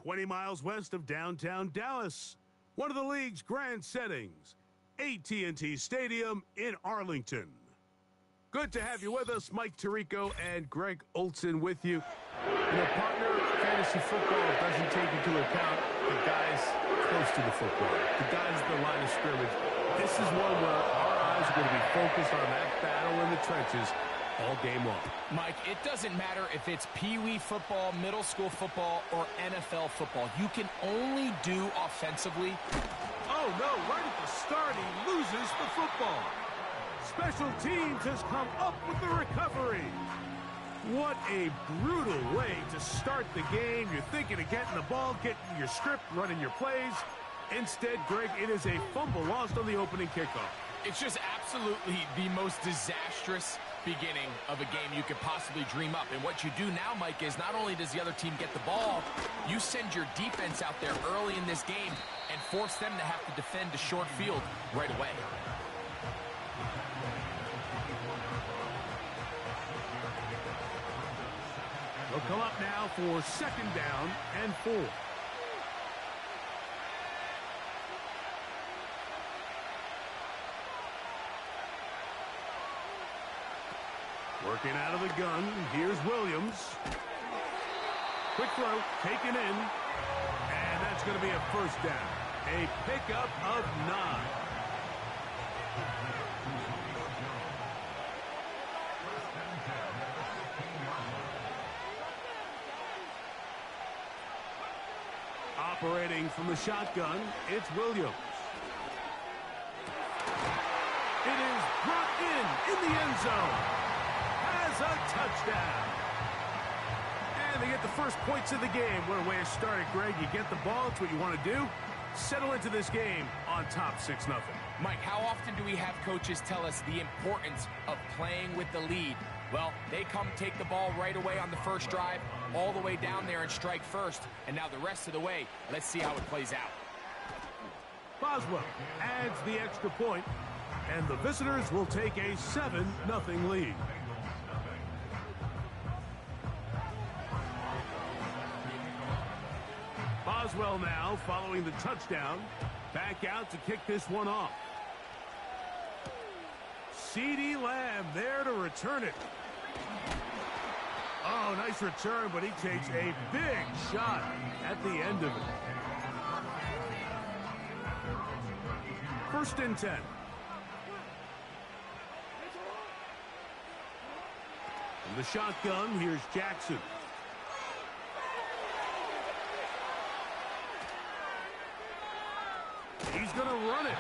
20 miles west of downtown Dallas, one of the league's grand settings, AT&T Stadium in Arlington. Good to have you with us. Mike Tirico and Greg Olson with you. Partner, fantasy football doesn't take into account the guys close to the football, the guys at the line of scrimmage. This is one where our eyes are going to be focused on that battle in the trenches all game long. Mike, it doesn't matter if it's Pee-wee football, middle school football, or NFL football. You can only do offensively. Oh, no, right at the start, he loses the football. Special teams has come up with the recovery. What a brutal way to start the game. You're thinking of getting the ball, getting your script, running your plays. Instead, Greg, it is a fumble lost on the opening kickoff. It's just absolutely the most disastrous beginning of a game you could possibly dream up. And what you do now, Mike, is not only does the other team get the ball, you send your defense out there early in this game and force them to have to defend a short field right away. They'll come up now for 2nd down and 4. Working out of the gun, here's Williams. Quick throw, taken in, and that's going to be a 1st down. A pickup of 9. Operating from the shotgun, it's Williams. It is brought in the end zone. Has a touchdown. And they get the first points of the game. What a way to start it, Greg. You get the ball. It's what you want to do. Settle into this game on top 6-0. Mike, how often do we have coaches tell us the importance of playing with the lead? Well, they come take the ball right away on the first drive, all the way down there and strike first. And now the rest of the way, let's see how it plays out. Boswell adds the extra point, and the visitors will take a 7-0 lead. Boswell now following the touchdown, back out to kick this one off. CeeDee Lamb there to return it. Oh, nice return, but he takes a big shot at the end of it. 1st and 10. From the shotgun, here's Jackson. He's going to run it.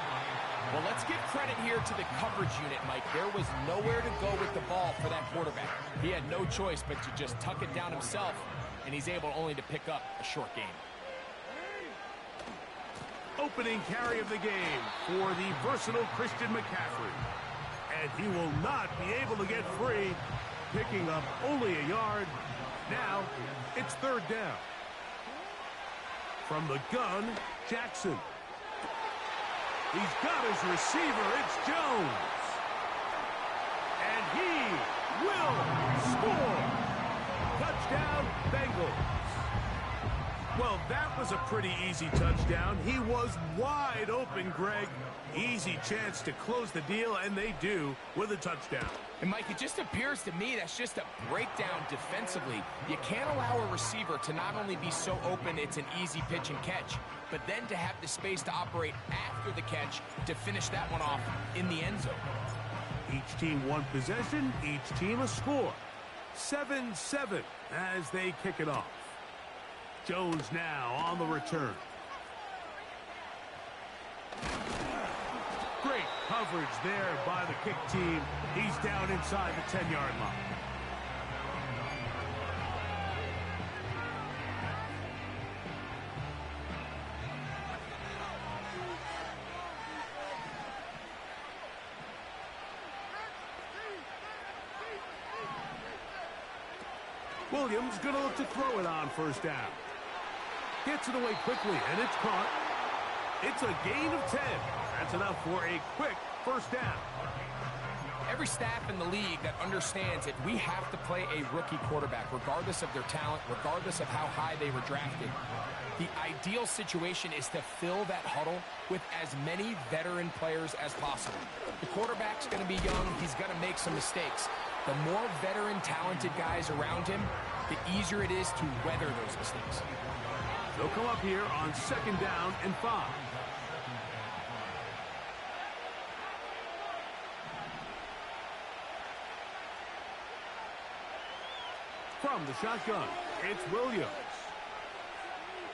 Well, let's give credit here to the coverage unit, Mike. There was nowhere to go with the ball for that quarterback. He had no choice but to just tuck it down himself, and he's able only to pick up a short gain. Opening carry of the game for the versatile Christian McCaffrey. And he will not be able to get free, picking up only a yard. Now, it's 3rd down. From the gun, Jackson. He's got his receiver. It's Jones. And he will score. Touchdown, Bengals. Well, that was a pretty easy touchdown. He was wide open, Greg. Easy chance to close the deal, and they do with a touchdown. And, Mike, it just appears to me that's just a breakdown defensively. You can't allow a receiver to not only be so open it's an easy pitch and catch, but then to have the space to operate after the catch to finish that one off in the end zone. Each team one possession, each team a score. 7-7 as they kick it off. Jones now on the return. Great coverage there by the kick team. He's down inside the 10-yard line. Williams going to look to throw it on 1st down. Gets it away quickly, and it's caught. It's a gain of 10. That's enough for a quick 1st down. Every staff in the league that understands it, we have to play a rookie quarterback, regardless of their talent, regardless of how high they were drafted. The ideal situation is to fill that huddle with as many veteran players as possible. The quarterback's going to be young. He's going to make some mistakes. The more veteran, talented guys around him, the easier it is to weather those mistakes. They'll come up here on 2nd down and 5. From the shotgun, it's Williams.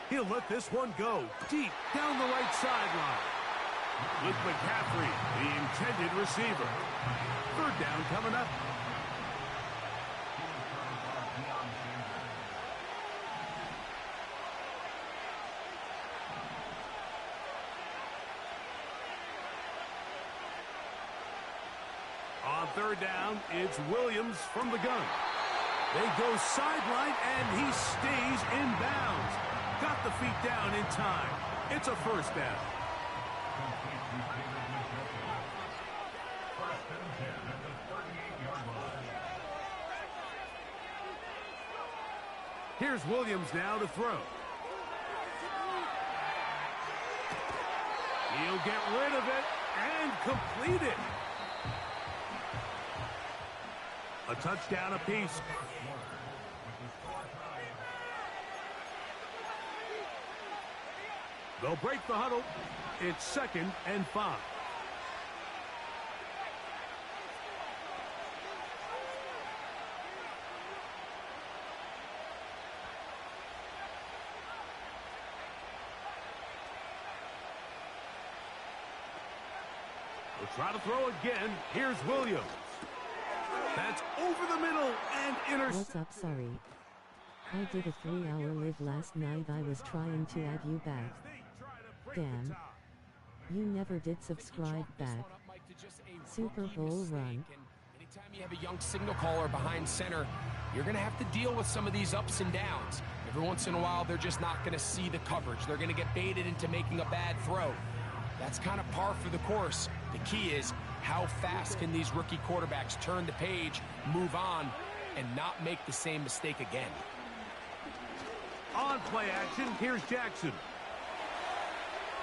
He'll let this one go deep down the right sideline. With McCaffrey, the intended receiver. 3rd down coming up. On 3rd down, it's Williams from the gun. They go sideline, and he stays in bounds. Got the feet down in time. It's a 1st down. Here's Williams now to throw. He'll get rid of it and complete it. A touchdown apiece. They'll break the huddle. It's 2nd and 5. We'll try to throw again. Here's Williams. That's over the middle and What's up, sorry. I did a 3-hour live last night. I was trying to add you back. Damn. You never did subscribe back. Super Bowl run. Anytime you have a young signal caller behind center, you're going to have to deal with some of these ups and downs. Every once in a while, they're just not going to see the coverage. They're going to get baited into making a bad throw. That's kind of par for the course. The key is, how fast can these rookie quarterbacks turn the page, move on, and not make the same mistake again? On play action, here's Jackson.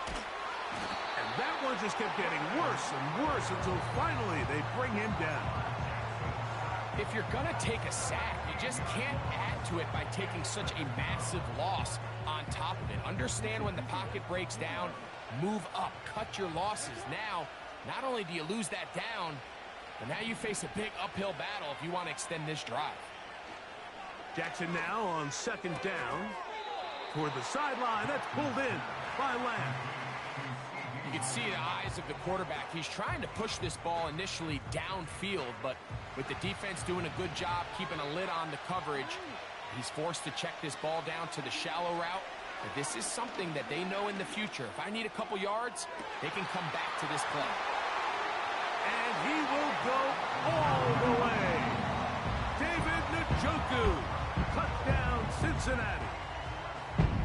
And that one just kept getting worse and worse until finally they bring him down. If you're going to take a sack, you just can't add to it by taking such a massive loss on top of it. Understand when the pocket breaks down, move up, cut your losses. Now, not only do you lose that down, but now you face a big uphill battle if you want to extend this drive. Jackson now on 2nd down. Toward the sideline, that's pulled in by Lamb. You can see the eyes of the quarterback. He's trying to push this ball initially downfield, but with the defense doing a good job keeping a lid on the coverage, he's forced to check this ball down to the shallow route. But this is something that they know in the future. If I need a couple yards, they can come back to this play. And he will go all the way. David Njoku, touchdown Cincinnati.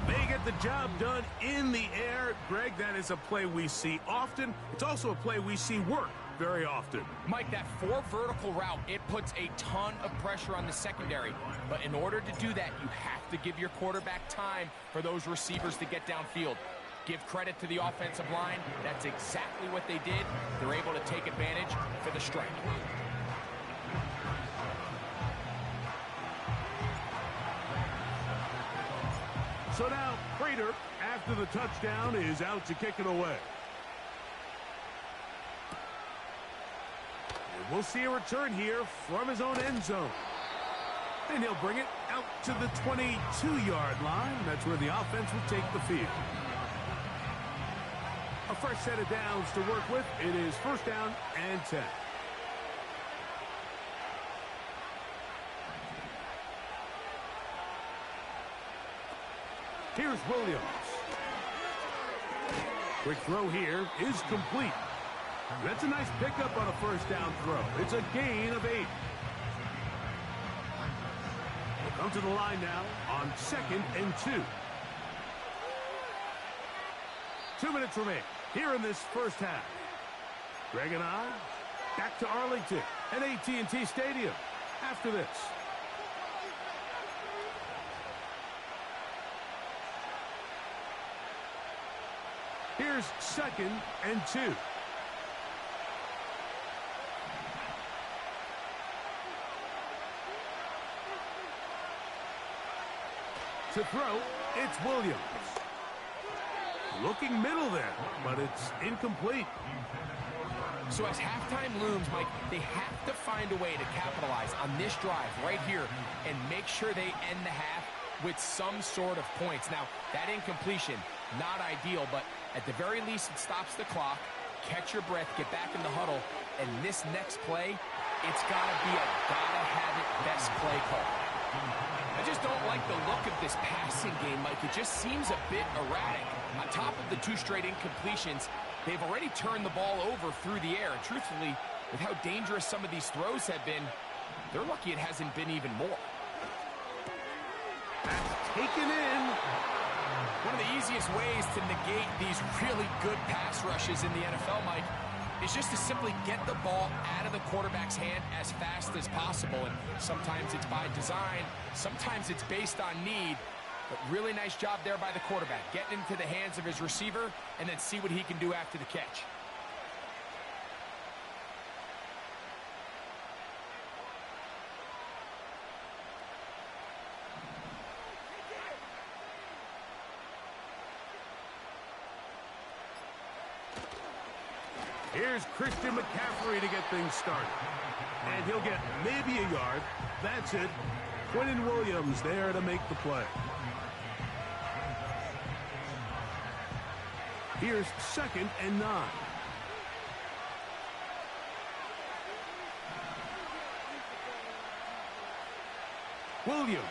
They get the job done in the air. Greg, that is a play we see often. It's also a play we see work very often. Mike, that 4 vertical route, it puts a ton of pressure on the secondary. But in order to do that, you have to give your quarterback time for those receivers to get downfield. Give credit to the offensive line. That's exactly what they did. They're able to take advantage for the strike. So now, Prater, after the touchdown, is out to kick it away. And we'll see a return here from his own end zone. And he'll bring it out to the 22-yard line. That's where the offense will take the field. A fresh set of downs to work with. It is 1st down and 10. Here's Williams. Quick throw here is complete. That's a nice pickup on a 1st down throw. It's a gain of 8. We'll come to the line now on 2nd and 2. 2 minutes remain here in this 1st half. Greg and I Back to Arlington and AT&T Stadium after this. Here's 2nd and 2. To throw, it's Williams. Looking middle there, but it's incomplete. So as halftime looms, Mike, they have to find a way to capitalize on this drive right here and make sure they end the half with some sort of points. Now, that incompletion, not ideal, but at the very least, it stops the clock. Catch your breath, get back in the huddle, and this next play, it's got to be a gotta-have-it best play call. I just don't like the look of this passing game, Mike. It just seems a bit erratic. On top of the 2 straight incompletions, they've already turned the ball over through the air. And truthfully, with how dangerous some of these throws have been, they're lucky it hasn't been even more. That's taken in. One of the easiest ways to negate these really good pass rushes in the NFL, Mike, is just to simply get the ball out of the quarterback's hand as fast as possible. And sometimes it's by design, sometimes it's based on need. But really nice job there by the quarterback, getting into the hands of his receiver and then see what he can do after the catch. Here's Christian McCaffrey to get things started. And he'll get maybe a yard. That's it. Quentin Williams there to make the play. Here's 2nd and 9. Williams.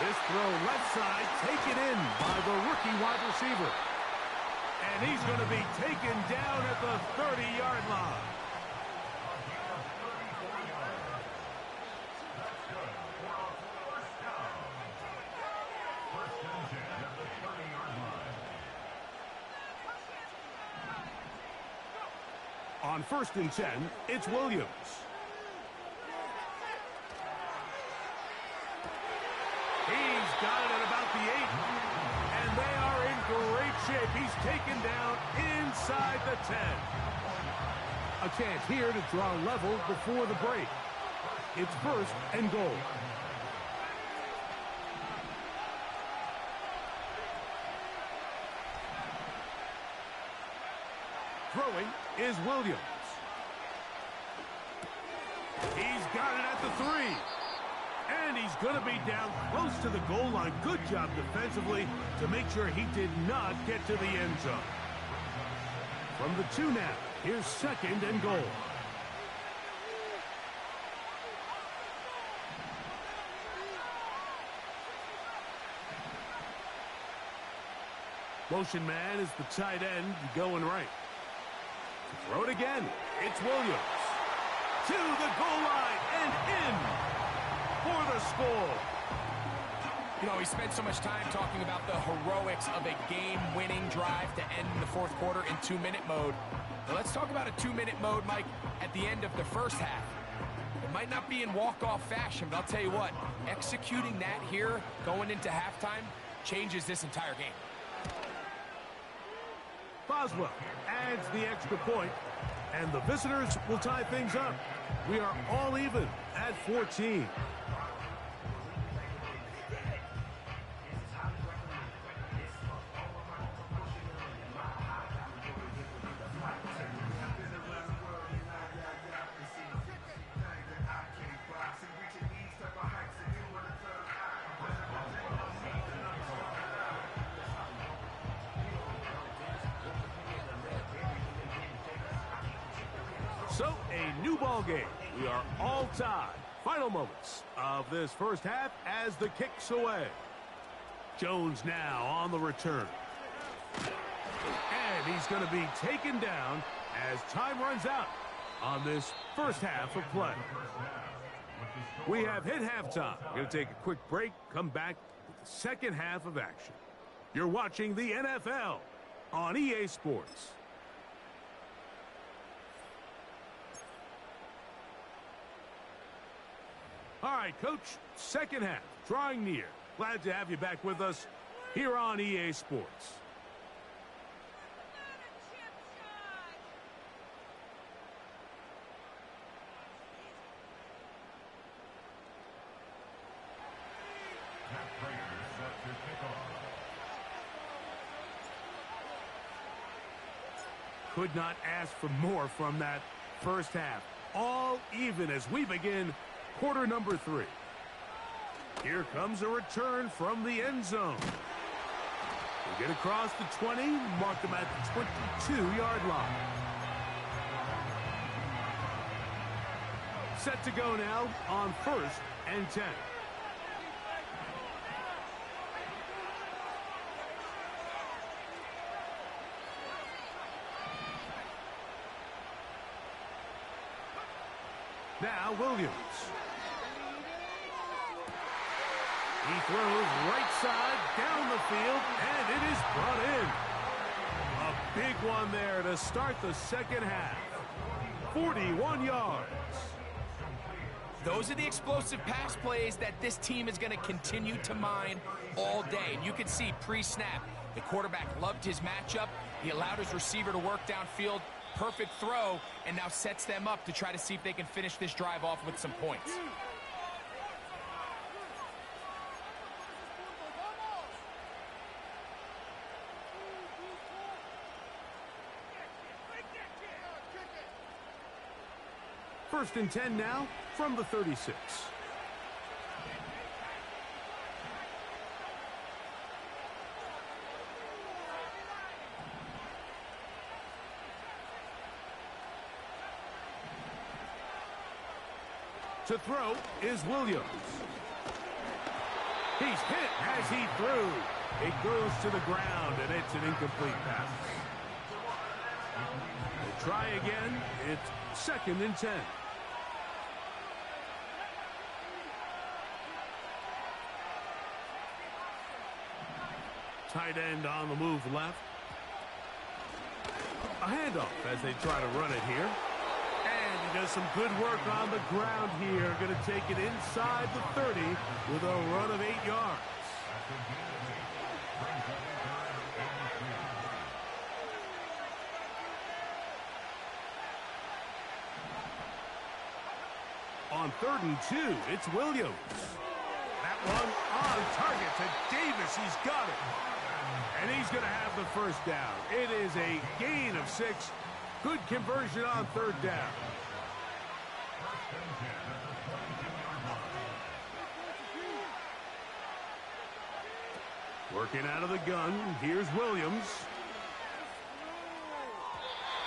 This throw left side taken in by the rookie wide receiver. And he's going to be taken down at the 30-yard line. On 1st and 10, it's Williams. He's got it at about the 8. And they are in great shape. He's taken down inside the 10. A chance here to draw level before the break. It's 1st and goal. Throwing is Williams. He's got it at the 3. And he's going to be down close to the goal line. Good job defensively to make sure he did not get to the end zone. From the 2 now, here's 2nd and goal. Motion man is the tight end going right. Throw it again. It's Williams. To the goal line and in for the score. You know, we spent so much time talking about the heroics of a game-winning drive to end the 4th quarter in 2-minute mode. Now let's talk about a 2-minute mode, Mike, at the end of the 1st half. It might not be in walk-off fashion, but I'll tell you what, executing that here going into halftime changes this entire game. Boswell adds the extra point, and the visitors will tie things up. We are all even at 14. So, a new ball game. We are all tied. Final moments of this 1st half as the kick's away. Jones now on the return. And he's going to be taken down as time runs out on this 1st half of play. We have hit halftime. We're going to take a quick break, come back with the 2nd half of action. You're watching the NFL on EA Sports. All right, Coach, second half, drawing near. Glad to have you back with us here on EA Sports. Could not ask for more from that first half. All even as we begin quarter number 3. Here comes a return from the end zone. We get across the 20, mark them at the 22-yard line. Set to go now on 1st and 10. Now Williams. He throws right side down the field, and it is brought in. A big one there to start the second half. 41 yards. Those are the explosive pass plays that this team is going to continue to mine all day. And you can see pre-snap, the quarterback loved his matchup. He allowed his receiver to work downfield. Perfect throw, and now sets them up to try to see if they can finish this drive off with some points. First and 10 now from the 36. To throw is Williams. He's hit as he threw. It goes to the ground, and it's an incomplete pass. We'll try again. It's second and 10. Tight end on the move left. A handoff as they try to run it here. And he does some good work on the ground here. Going to take it inside the 30 with a run of 8 yards. On 3rd and 2, it's Williams. That one on target to Davis. He's got it. And he's going to have the first down. It is a gain of 6. Good conversion on 3rd down. Working out of the gun. Here's Williams.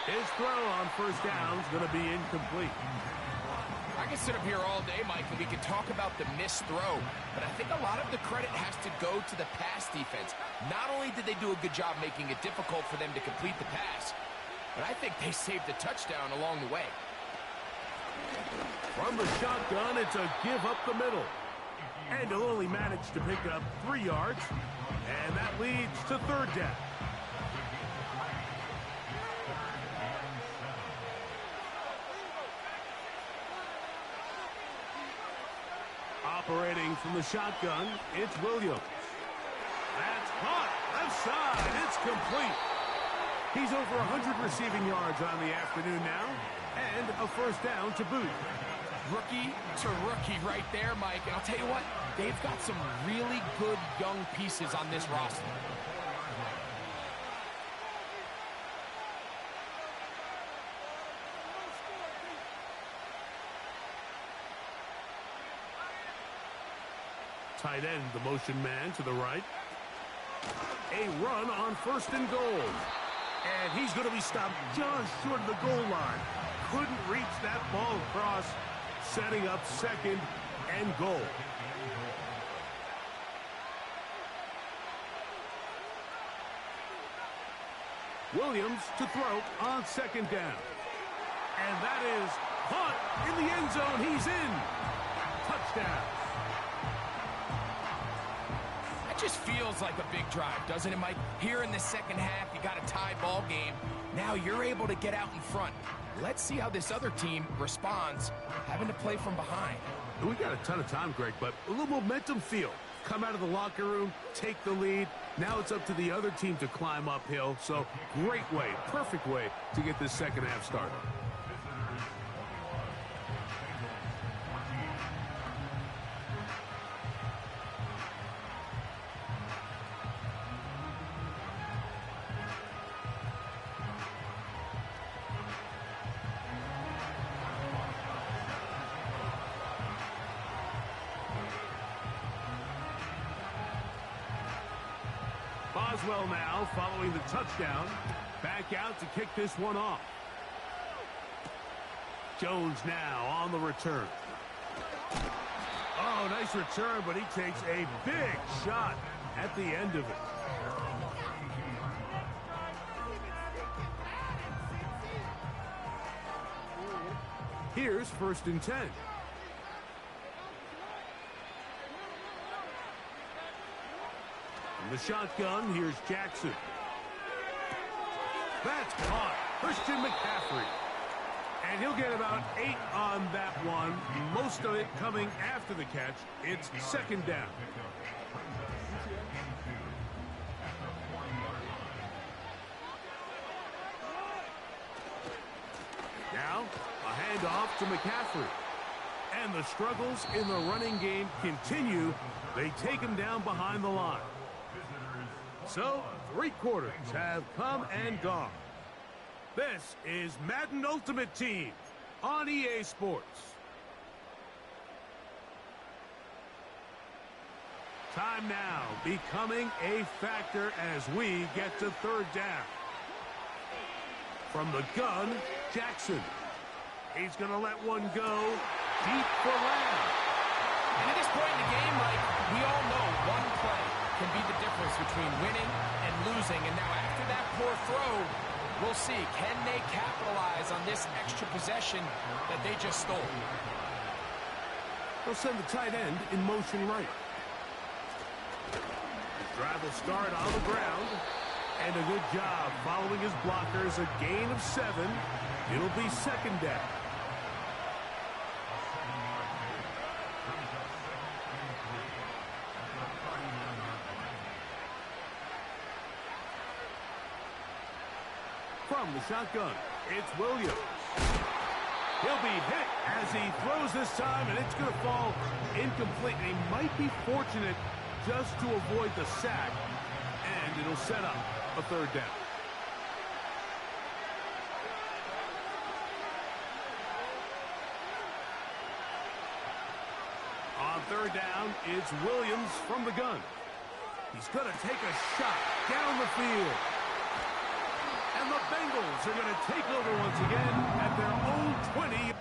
His throw on 1st down is going to be incomplete. I can sit up here all day, Mike, and we can talk about the missed throw, but I think a lot of the credit has to go to the pass defense. Not only did they do a good job making it difficult for them to complete the pass, but I think they saved the touchdown along the way. From the shotgun, it's a give up the middle. And he'll only manage to pick up 3 yards, and that leads to 3rd down. Operating from the shotgun, it's Williams. That's caught. Left side. It's complete. He's over 100 receiving yards on the afternoon now, and a 1st down to boot. Rookie to rookie right there, Mike. And I'll tell you what, they've got some really good young pieces on this roster. Tight end, the motion man to the right. A run on 1st and goal. And he's going to be stopped just short of the goal line. Couldn't reach that ball across, setting up 2nd and goal. Williams to throw on 2nd down. And that is caught in the end zone. He's in. Touchdown. I just feels like a big drive, doesn't it, Mike? Here in the second half, you got a tie ball game. Now you're able to get out in front. Let's see how this other team responds, having to play from behind. We got a ton of time, Greg, but a little momentum feel. Come out of the locker room, take the lead. Now it's up to the other team to climb uphill. So great way, perfect way to get this second half started. Boswell now following the touchdown. Back out to kick this one off. Jones now on the return. Oh, nice return, but he takes a big shot at the end of it. Here's 1st and 10. The shotgun, here's Jackson. That's caught. Christian McCaffrey. And he'll get about 8 on that one. Most of it coming after the catch. It's 2nd down. Now, a handoff to McCaffrey. And the struggles in the running game continue. They take him down behind the line. So, 3 quarters have come and gone. This is Madden Ultimate Team on EA Sports. Time now becoming a factor as we get to 3rd down. From the gun, Jackson. He's going to let one go deep for Lamb. And at this point in the game, Mike, we all know one play can be the difference between winning and losing. And now after that poor throw, we'll see, can they capitalize on this extra possession that they just stole? They'll send the tight end in motion right. The drive will start on the ground. And a good job following his blockers. A gain of 7. It'll be 2nd down. From the shotgun, it's Williams. He'll be hit as he throws this time, and it's going to fall incomplete. He might be fortunate just to avoid the sack, and it'll set up a 3rd down. On 3rd down, it's Williams from the gun. He's going to take a shot down the field. And the Bengals are going to take over once again at their own 20.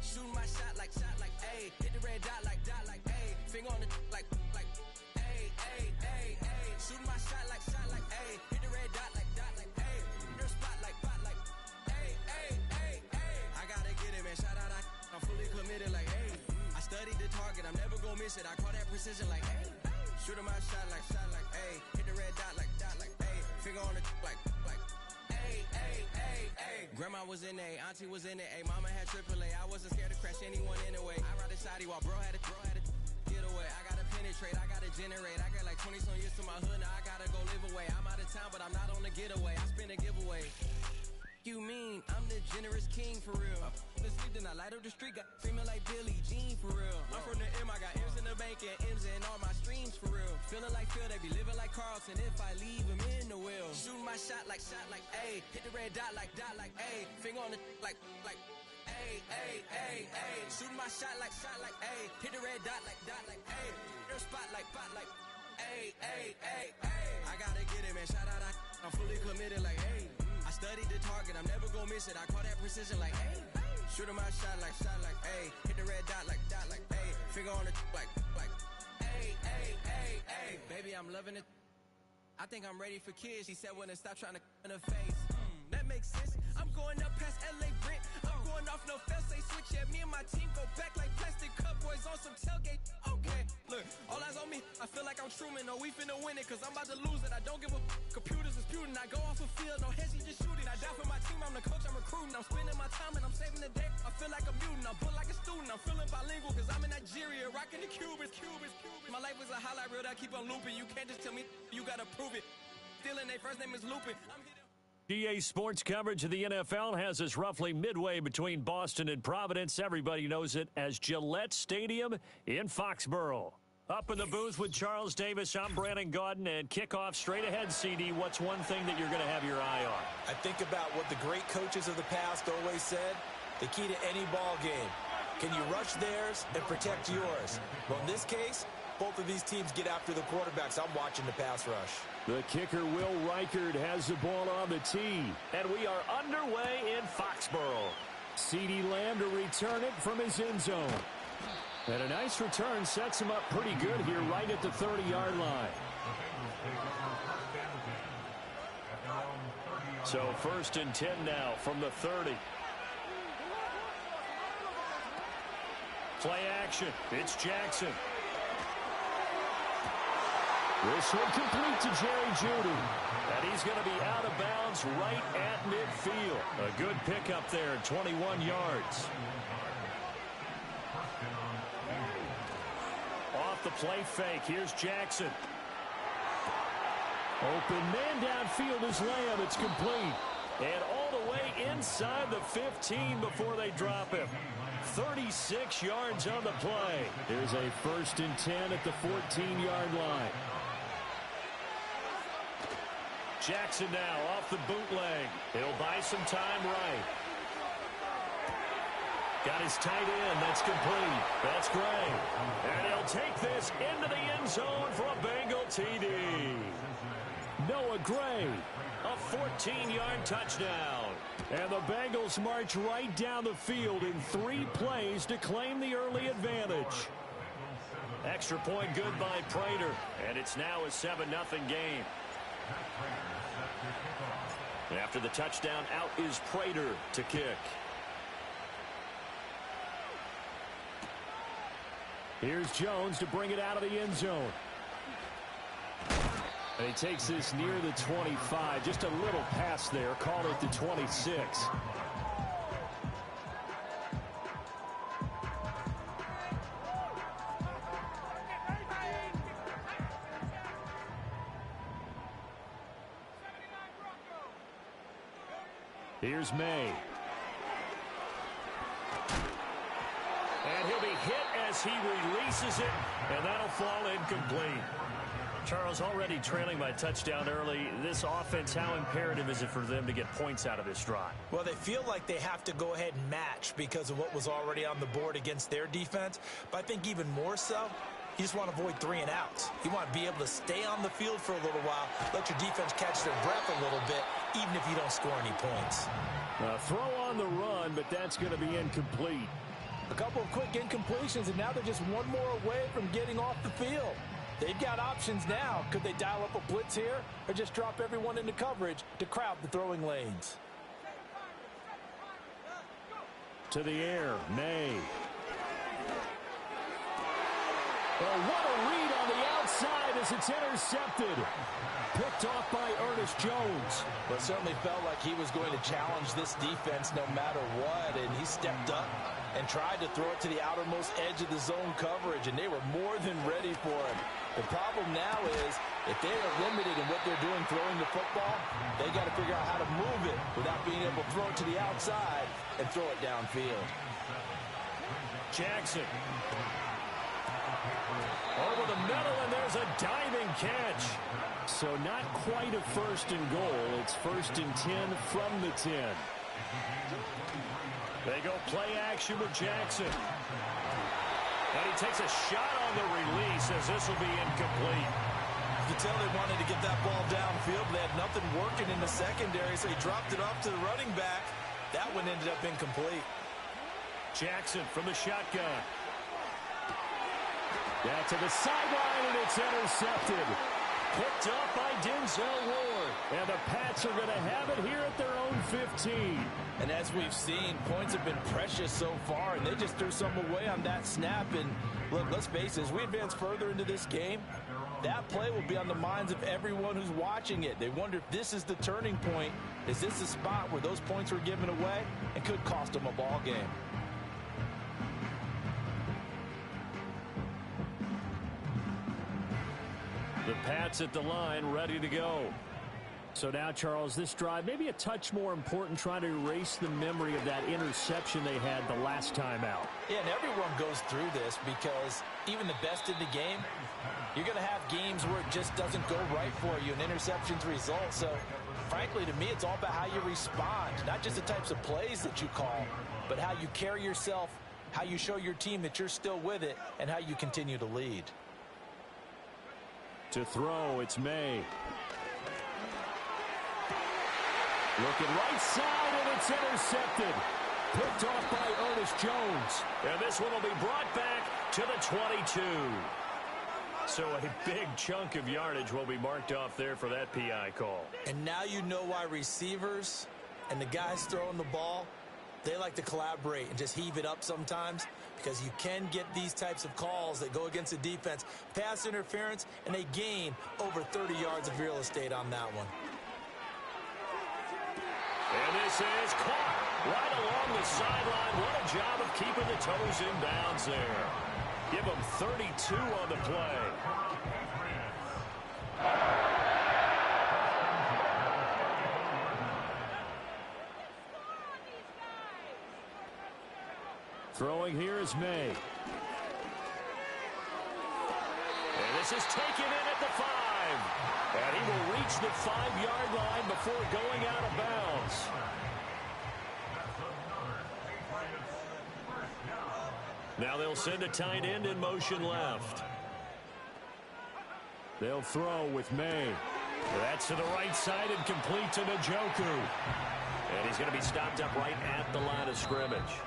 Shooting my shot like, ayy. Hit the red dot like, ayy. Finger on the like, ayy, ayy, ayy, ayy. Shooting my shot like, ayy. Hit the red dot like, ayy. Your spot like, ayy, ayy, ayy, ayy. I gotta get it, man. Shout out, I'm fully committed like, ayy. I studied the target, I'm never gonna miss it. I call that precision like, ayy. Shooting my shot like, ayy. Hit the red dot like, ayy. Finger on the like, ayy, ayy, ayy, ayy. Grandma was in A, auntie was in it, ayy. Mama had AAA. I wasn't scared to crash anyone anyway. I ride a shoddy while bro had a get away. I gotta penetrate, I gotta generate. I got like 20-some years to my hood, now I gotta go live away. I'm out of town, but I'm not on the getaway. I spin a giveaway. You mean I'm the generous king for real? The sleep, then I light up the street, got screaming like Billie Jean for real. I'm from the M, I got M's in the bank and M's in all my streams for real. Feeling like Phil, they be living like Carlson if I leave him in the wheel. Shooting my shot like, ayy. Hit the red dot like, ayy. Finger on the like, ayy, ayy, ayy, ayy. Shooting my shot like, ayy. Hit the red dot like, ayy. Your spot like, ayy, ayy, ayy, ayy. I gotta get it, man. Shout out, I'm fully committed like, ayy. I studied the target, I'm never gonna miss it. I call that precision like, ayy. Shooting my shot like, ayy. Hit the red dot like, ayy. Finger on the like, I'm loving it. I think I'm ready for kids. She said when to stop trying to in her face. That makes sense. I'm going up past LA Brent. I'm going off no fail, say switch. Yeah, me and my team go back like plastic cup boys on some tailgate. Okay, look, all eyes on me. I feel like I'm Truman. No, we finna win it, cause I'm about to lose it. I don't give a computers disputing. I go off a field, no heads, he just shooting. I die for my team, I'm the coach, I'm recruiting. I'm spending my time and I'm saving the day. I feel like a mutant, I'm built like a student. I'm feeling bilingual, cause I'm in Nigeria, rocking the Cubans. My life is a highlight reel that I keep on looping. You can't just tell me, you gotta prove it. Stealing, their first name is Lupin. GA Sports coverage of the NFL has us roughly midway between Boston and Providence. Everybody knows it as Gillette Stadium in Foxborough. Up in the booth with Charles Davis, I'm Brandon Gaudin, and kickoff straight ahead, CD. What's one thing that you're going to have your eye on? I think about what the great coaches of the past always said. The key to any ball game. Can you rush theirs and protect yours? Well, in this case, both of these teams get after the quarterbacks. I'm watching the pass rush. The kicker, Will Reichard, has the ball on the tee. And we are underway in Foxborough. CeeDee Lamb to return it from his end zone. And a nice return sets him up pretty good here right at the 30-yard line. So 1st and 10 now from the 30. Play action. It's Jackson. This one complete to Jerry Jeudy. And he's going to be out of bounds right at midfield. A good pickup there, 21 yards. Off the play fake, here's Jackson. Open man downfield is Lamb. It's complete. And all the way inside the 15 before they drop him. 36 yards on the play. There's a 1st and 10 at the 14-yard line. Jackson now off the bootleg. He'll buy some time right. Got his tight end. That's complete. That's Gray. And he'll take this into the end zone for a Bengal TD. Noah Gray, a 14-yard touchdown. And the Bengals march right down the field in 3 plays to claim the early advantage. Extra point good by Prater. And it's now a 7-0 game. After the touchdown, out is Prater to kick. Here's Jones to bring it out of the end zone. And he takes this near the 25. Just a little pass there. Call it the 26. Here's May. And he'll be hit as he releases it, and that'll fall incomplete. Charles, already trailing by touchdown early. This offense, how imperative is it for them to get points out of this drive? Well, they feel like they have to go ahead and match because of what was already on the board against their defense. But I think even more so, you just want to avoid 3 and outs. You want to be able to stay on the field for a little while, let your defense catch their breath a little bit, even if you don't score any points. Throw on the run, but that's going to be incomplete. A couple of quick incompletions, and now they're just one more away from getting off the field. They've got options now. Could they dial up a blitz here or just drop everyone into coverage to crowd the throwing lanes? To the air, May. Oh, what a read on the outside as it's intercepted. Picked off by Ernest Jones. Well, it certainly felt like he was going to challenge this defense no matter what, and he stepped up and tried to throw it to the outermost edge of the zone coverage, and they were more than ready for him. The problem now is if they are limited in what they're doing throwing the football, they got to figure out how to move it without being able to throw it to the outside and throw it downfield. Jackson. Over the middle, and there's a diving catch. So not quite a 1st and goal. It's 1st and 10 from the 10. They go play action with Jackson. And he takes a shot on the release as this will be incomplete. You can tell they wanted to get that ball downfield. They had nothing working in the secondary, so he dropped it off to the running back. That one ended up incomplete. Jackson from the shotgun. Back to the sideline, and it's intercepted. Picked off by Denzel Ward. And the Pats are going to have it here at their own 15. And as we've seen, points have been precious so far, and they just threw some away on that snap. And look, let's face it, as we advance further into this game, that play will be on the minds of everyone who's watching it. They wonder if this is the turning point. Is this the spot where those points were given away and could cost them a ball game? The Pats at the line, ready to go. So now, Charles, this drive maybe a touch more important, trying to erase the memory of that interception they had the last time out. Yeah, and everyone goes through this because even the best in the game, you're going to have games where it just doesn't go right for you, and interceptions result. So, frankly, to me, it's all about how you respond, not just the types of plays that you call, but how you carry yourself, how you show your team that you're still with it, and how you continue to lead. To throw, it's May. Looking right side, and it's intercepted. Picked off by Ernest Jones. And this one will be brought back to the 22. So a big chunk of yardage will be marked off there for that PI call. And now you know why receivers and the guys throwing the ball, they like to collaborate and just heave it up sometimes, because you can get these types of calls that go against the defense. Pass interference, and they gain over 30 yards of real estate on that one. And this is caught right along the sideline. What a job of keeping the toes in bounds there. Give them 32 on the play. Throwing here is May. And this is taken in at the 5. And he will reach the 5-yard line before going out of bounds. Now they'll send a tight end in motion left. They'll throw with May. That's to the right side and complete to Njoku. And he's going to be stopped up right at the line of scrimmage.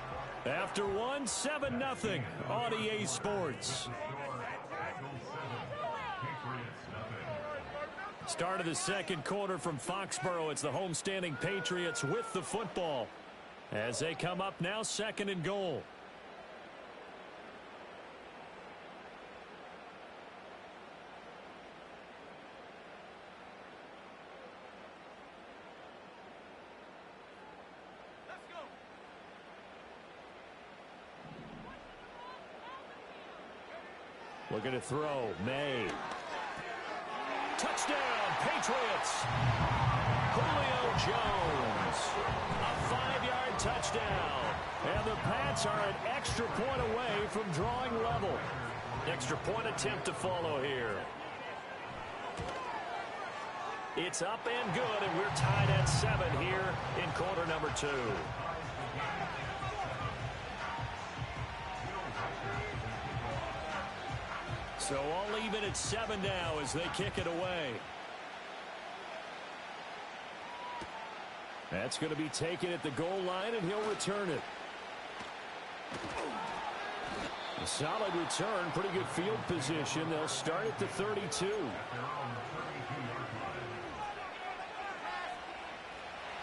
After one, 7-0 on EA Sports. Start of the second quarter from Foxborough. It's the homestanding Patriots with the football as they come up now, 2nd and goal. Looking to throw, May. Touchdown, Patriots. Julio Jones. A 5-yard touchdown. And the Pats are an extra point away from drawing level. Extra point attempt to follow here. It's up and good, and we're tied at 7 here in quarter number 2. So all even at 7 now as they kick it away. That's going to be taken at the goal line, and he'll return it. A solid return, pretty good field position. They'll start at the 32.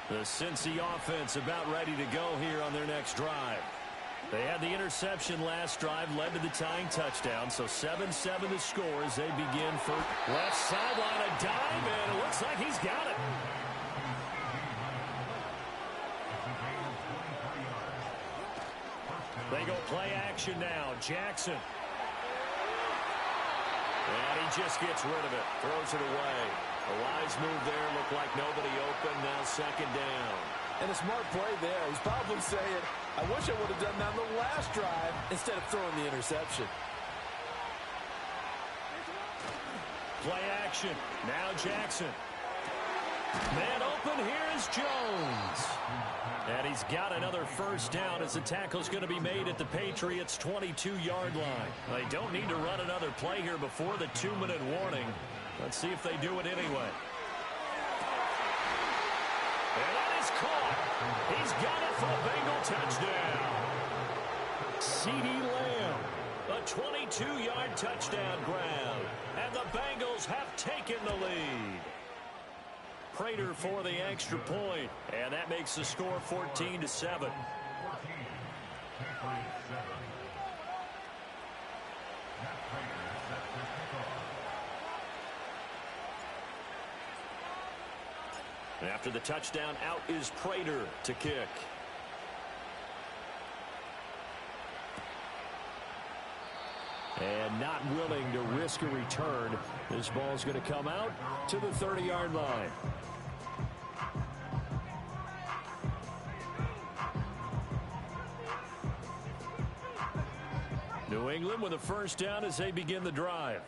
The Cincy offense about ready to go here on their next drive. They had the interception last drive, led to the tying touchdown, so 7-7 the score as they begin for left sideline, a dive, and it looks like he's got it. They go play action now. Jackson. And he just gets rid of it, throws it away. A wise move there, looked like nobody open, now 2nd down. And a smart play there. He's probably saying, I wish I would have done that on the last drive instead of throwing the interception. Play action. Now Jackson. Man open, here's Jones. And he's got another first down as the tackle's going to be made at the Patriots' 22-yard line. They don't need to run another play here before the 2-minute warning. Let's see if they do it anyway. And that is caught. He's got it for a Bengal touchdown. CeeDee Lamb, a 22-yard touchdown grab. And the Bengals Bengals have taken the lead. Prater for the extra point, and that makes the score 14-7. After the touchdown, out is Prater to kick. And not willing to risk a return. This ball's going to come out to the 30-yard line. New England with a first down as they begin the drive.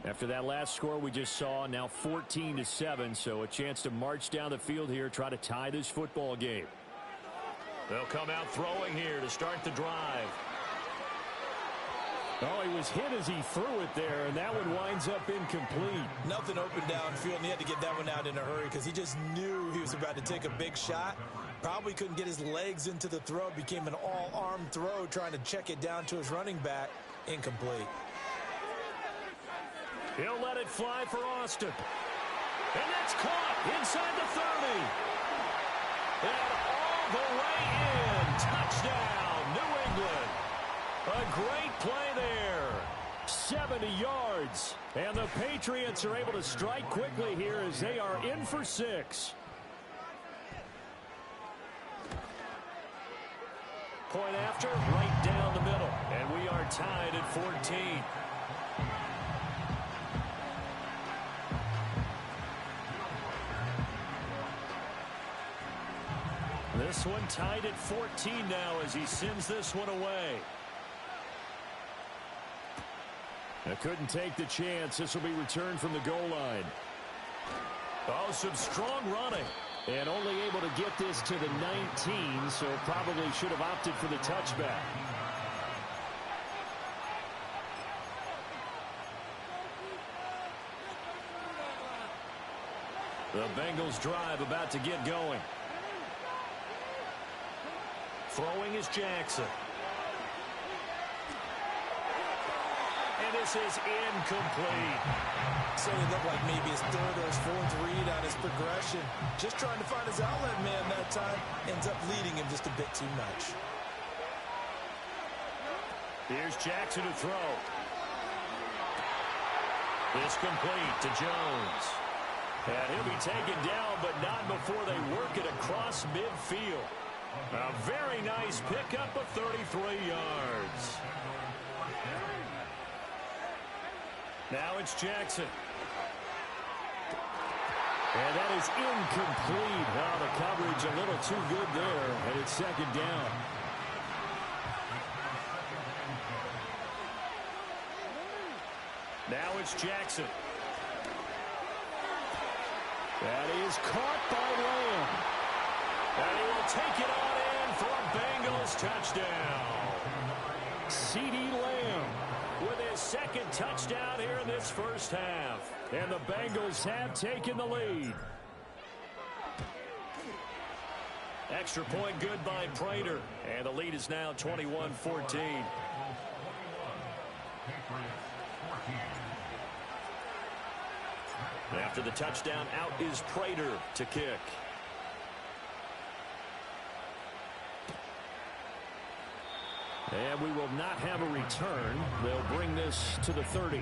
After that last score we just saw, now 14-7, so a chance to march down the field here, try to tie this football game. They'll come out throwing here to start the drive. Oh, he was hit as he threw it there, and that one winds up incomplete. Nothing open downfield, and he had to get that one out in a hurry because he just knew he was about to take a big shot. Probably couldn't get his legs into the throw. Became an all-arm throw, trying to check it down to his running back. Incomplete. He'll let it fly for Austin. And that's caught inside the 30. And all the way in. Touchdown, New England. A great play there. 70 yards. And the Patriots are able to strike quickly here as they are in for 6. Point after, right down the middle. And we are tied at 14. This one tied at 14 now as he sends this one away. I couldn't take the chance. This will be returned from the goal line. Oh, some strong running. And only able to get this to the 19, so probably should have opted for the touchback. The Bengals drive about to get going. Throwing is Jackson. And this is incomplete. So it looked like maybe his third or his fourth read on his progression. Just trying to find his outlet man that time. Ends up leading him just a bit too much. Here's Jackson to throw. This complete to Jones. And he'll be taken down, but not before they work it across midfield. A very nice pickup of 33 yards. Now it's Jackson. And that is incomplete. Oh, the coverage a little too good there, and it's second down. Now it's Jackson. That is caught by Lamb. And he will take it on in for a Bengals touchdown. CeeDee Lamb with his second touchdown here in this first half. And the Bengals have taken the lead. Extra point good by Prater. And the lead is now 21-14. After the touchdown, out is Prater to kick. And we will not have a return. They'll bring this to the 30.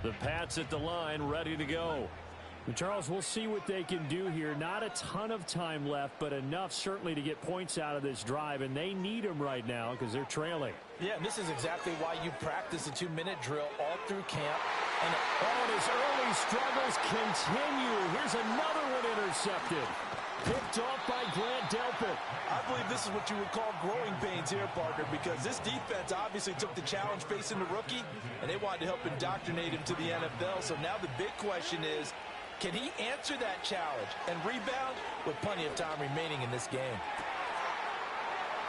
The Pats at the line, ready to go. And Charles, we'll see what they can do here. Not a ton of time left, but enough certainly to get points out of this drive, and they need them right now because they're trailing. Yeah, and this is exactly why you practice a 2-minute drill all through camp. And his early struggles continue. Here's another one intercepted. Picked off by Grant Delpit. I believe this is what you would call growing pains here, partner, because this defense obviously took the challenge facing the rookie, and they wanted to help indoctrinate him to the NFL. So now the big question is, can he answer that challenge and rebound with plenty of time remaining in this game?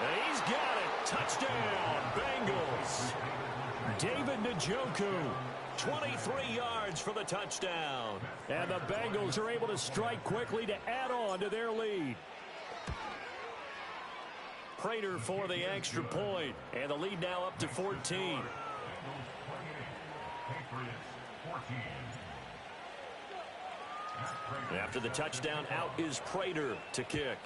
And he's got it. Touchdown, Bengals. David Njoku, 23 yards for the touchdown. And the Bengals are able to strike quickly to add on to their lead. Prater for the extra point. And the lead now up to 14. After the touchdown, out is Prater to kick.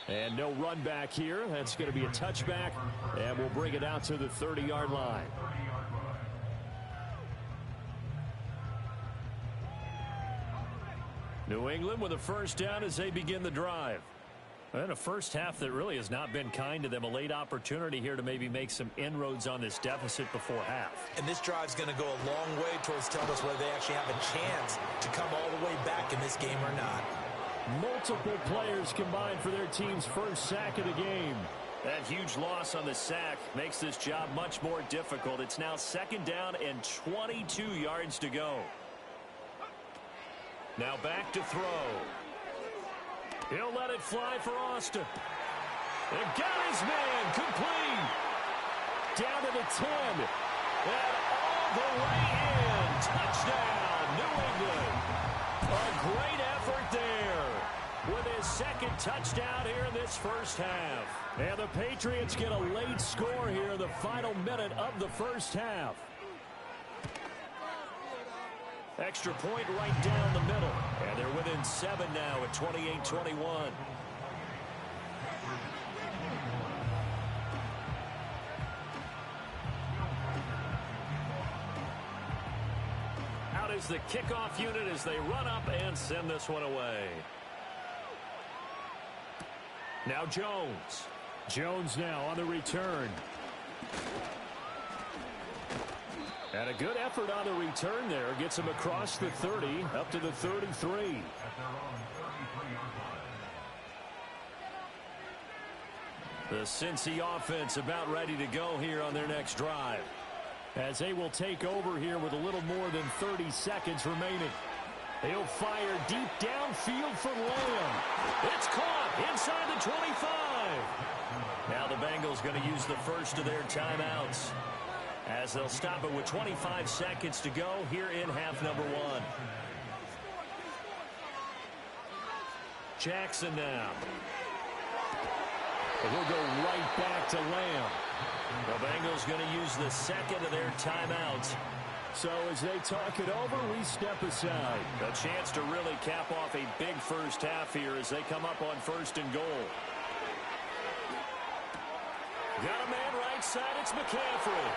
And no run back here. That's going to be a touchback, and we'll bring it out to the 30-yard line. New England with a first down as they begin the drive. And a first half that really has not been kind to them. A late opportunity here to maybe make some inroads on this deficit before half. And this drive's going to go a long way towards telling us whether they actually have a chance to come all the way back in this game or not. Multiple players combined for their team's first sack of the game. That huge loss on the sack makes this job much more difficult. It's now second down and 22 yards to go. Now back to throw. He'll let it fly for Austin. And got his man complete. Down to the 10. And all the way in. Touchdown, New England. A great effort there with his second touchdown here in this first half. And the Patriots get a late score here in the final minute of the first half. Extra point right down the middle. And they're within 7 now at 28-21. Out is the kickoff unit as they run up and send this one away. Now Jones. Jones now on the return. And a good effort on the return there. Gets him across the 30, up to the 33. The Cincy offense about ready to go here on their next drive. As they will take over here with a little more than 30 seconds remaining. He'll fire deep downfield for Lamb. It's caught inside the 25. Now the Bengals going to use the first of their timeouts, as they'll stop it with 25 seconds to go here in half number 1. Jackson now. And we'll go right back to Lamb. The Bengals going to use the second of their timeouts. So as they talk it over, we step aside. A chance to really cap off a big first half here as they come up on first and goal. Got a man right side, it's McCaffrey.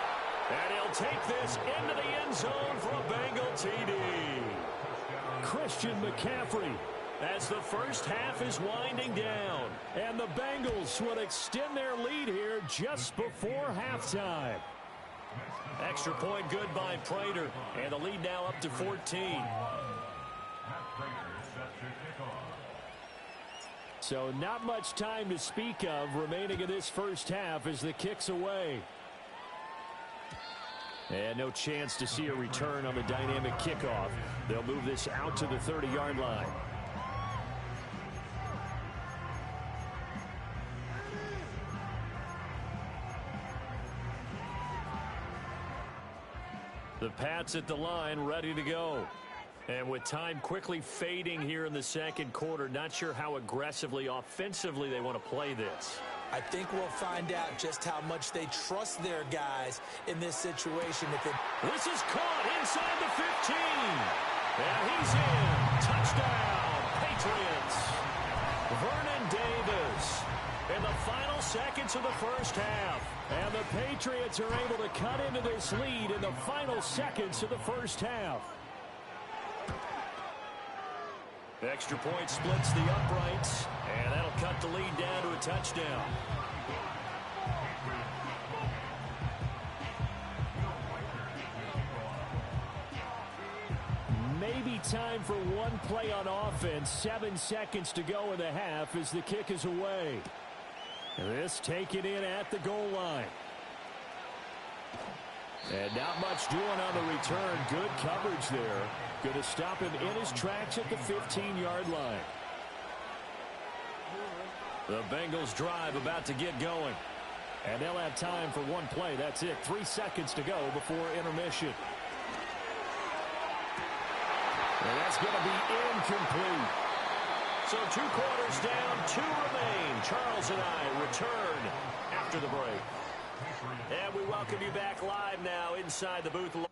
And he'll take this into the end zone for a Bengal TD. Christian McCaffrey. As the first half is winding down. And the Bengals will extend their lead here just before halftime. Extra point good by Prater. And the lead now up to 14. So not much time to speak of remaining in this first half as the kick's away. And no chance to see a return on the dynamic kickoff. They'll move this out to the 30-yard line. The Pats at the line, ready to go. And with time quickly fading here in the second quarter, not sure how aggressively, offensively they want to play this. I think we'll find out just how much they trust their guys in this situation. This is caught inside the 15. And he's in. Touchdown, Patriots. Vernon Davis in the final seconds of the first half. And the Patriots are able to cut into this lead in the final seconds of the first half. Extra point splits the uprights, and that'll cut the lead down to a touchdown. Maybe time for one play on offense. 7 seconds to go in the half as the kick is away. This taken in at the goal line. And not much doing on the return. Good coverage there. Going to stop him in his tracks at the 15-yard line. The Bengals drive about to get going. And they'll have time for one play. That's it. 3 seconds to go before intermission. And that's going to be incomplete. So 2 quarters down, 2 remain. Charles and I return after the break. And we welcome you back live now inside the booth.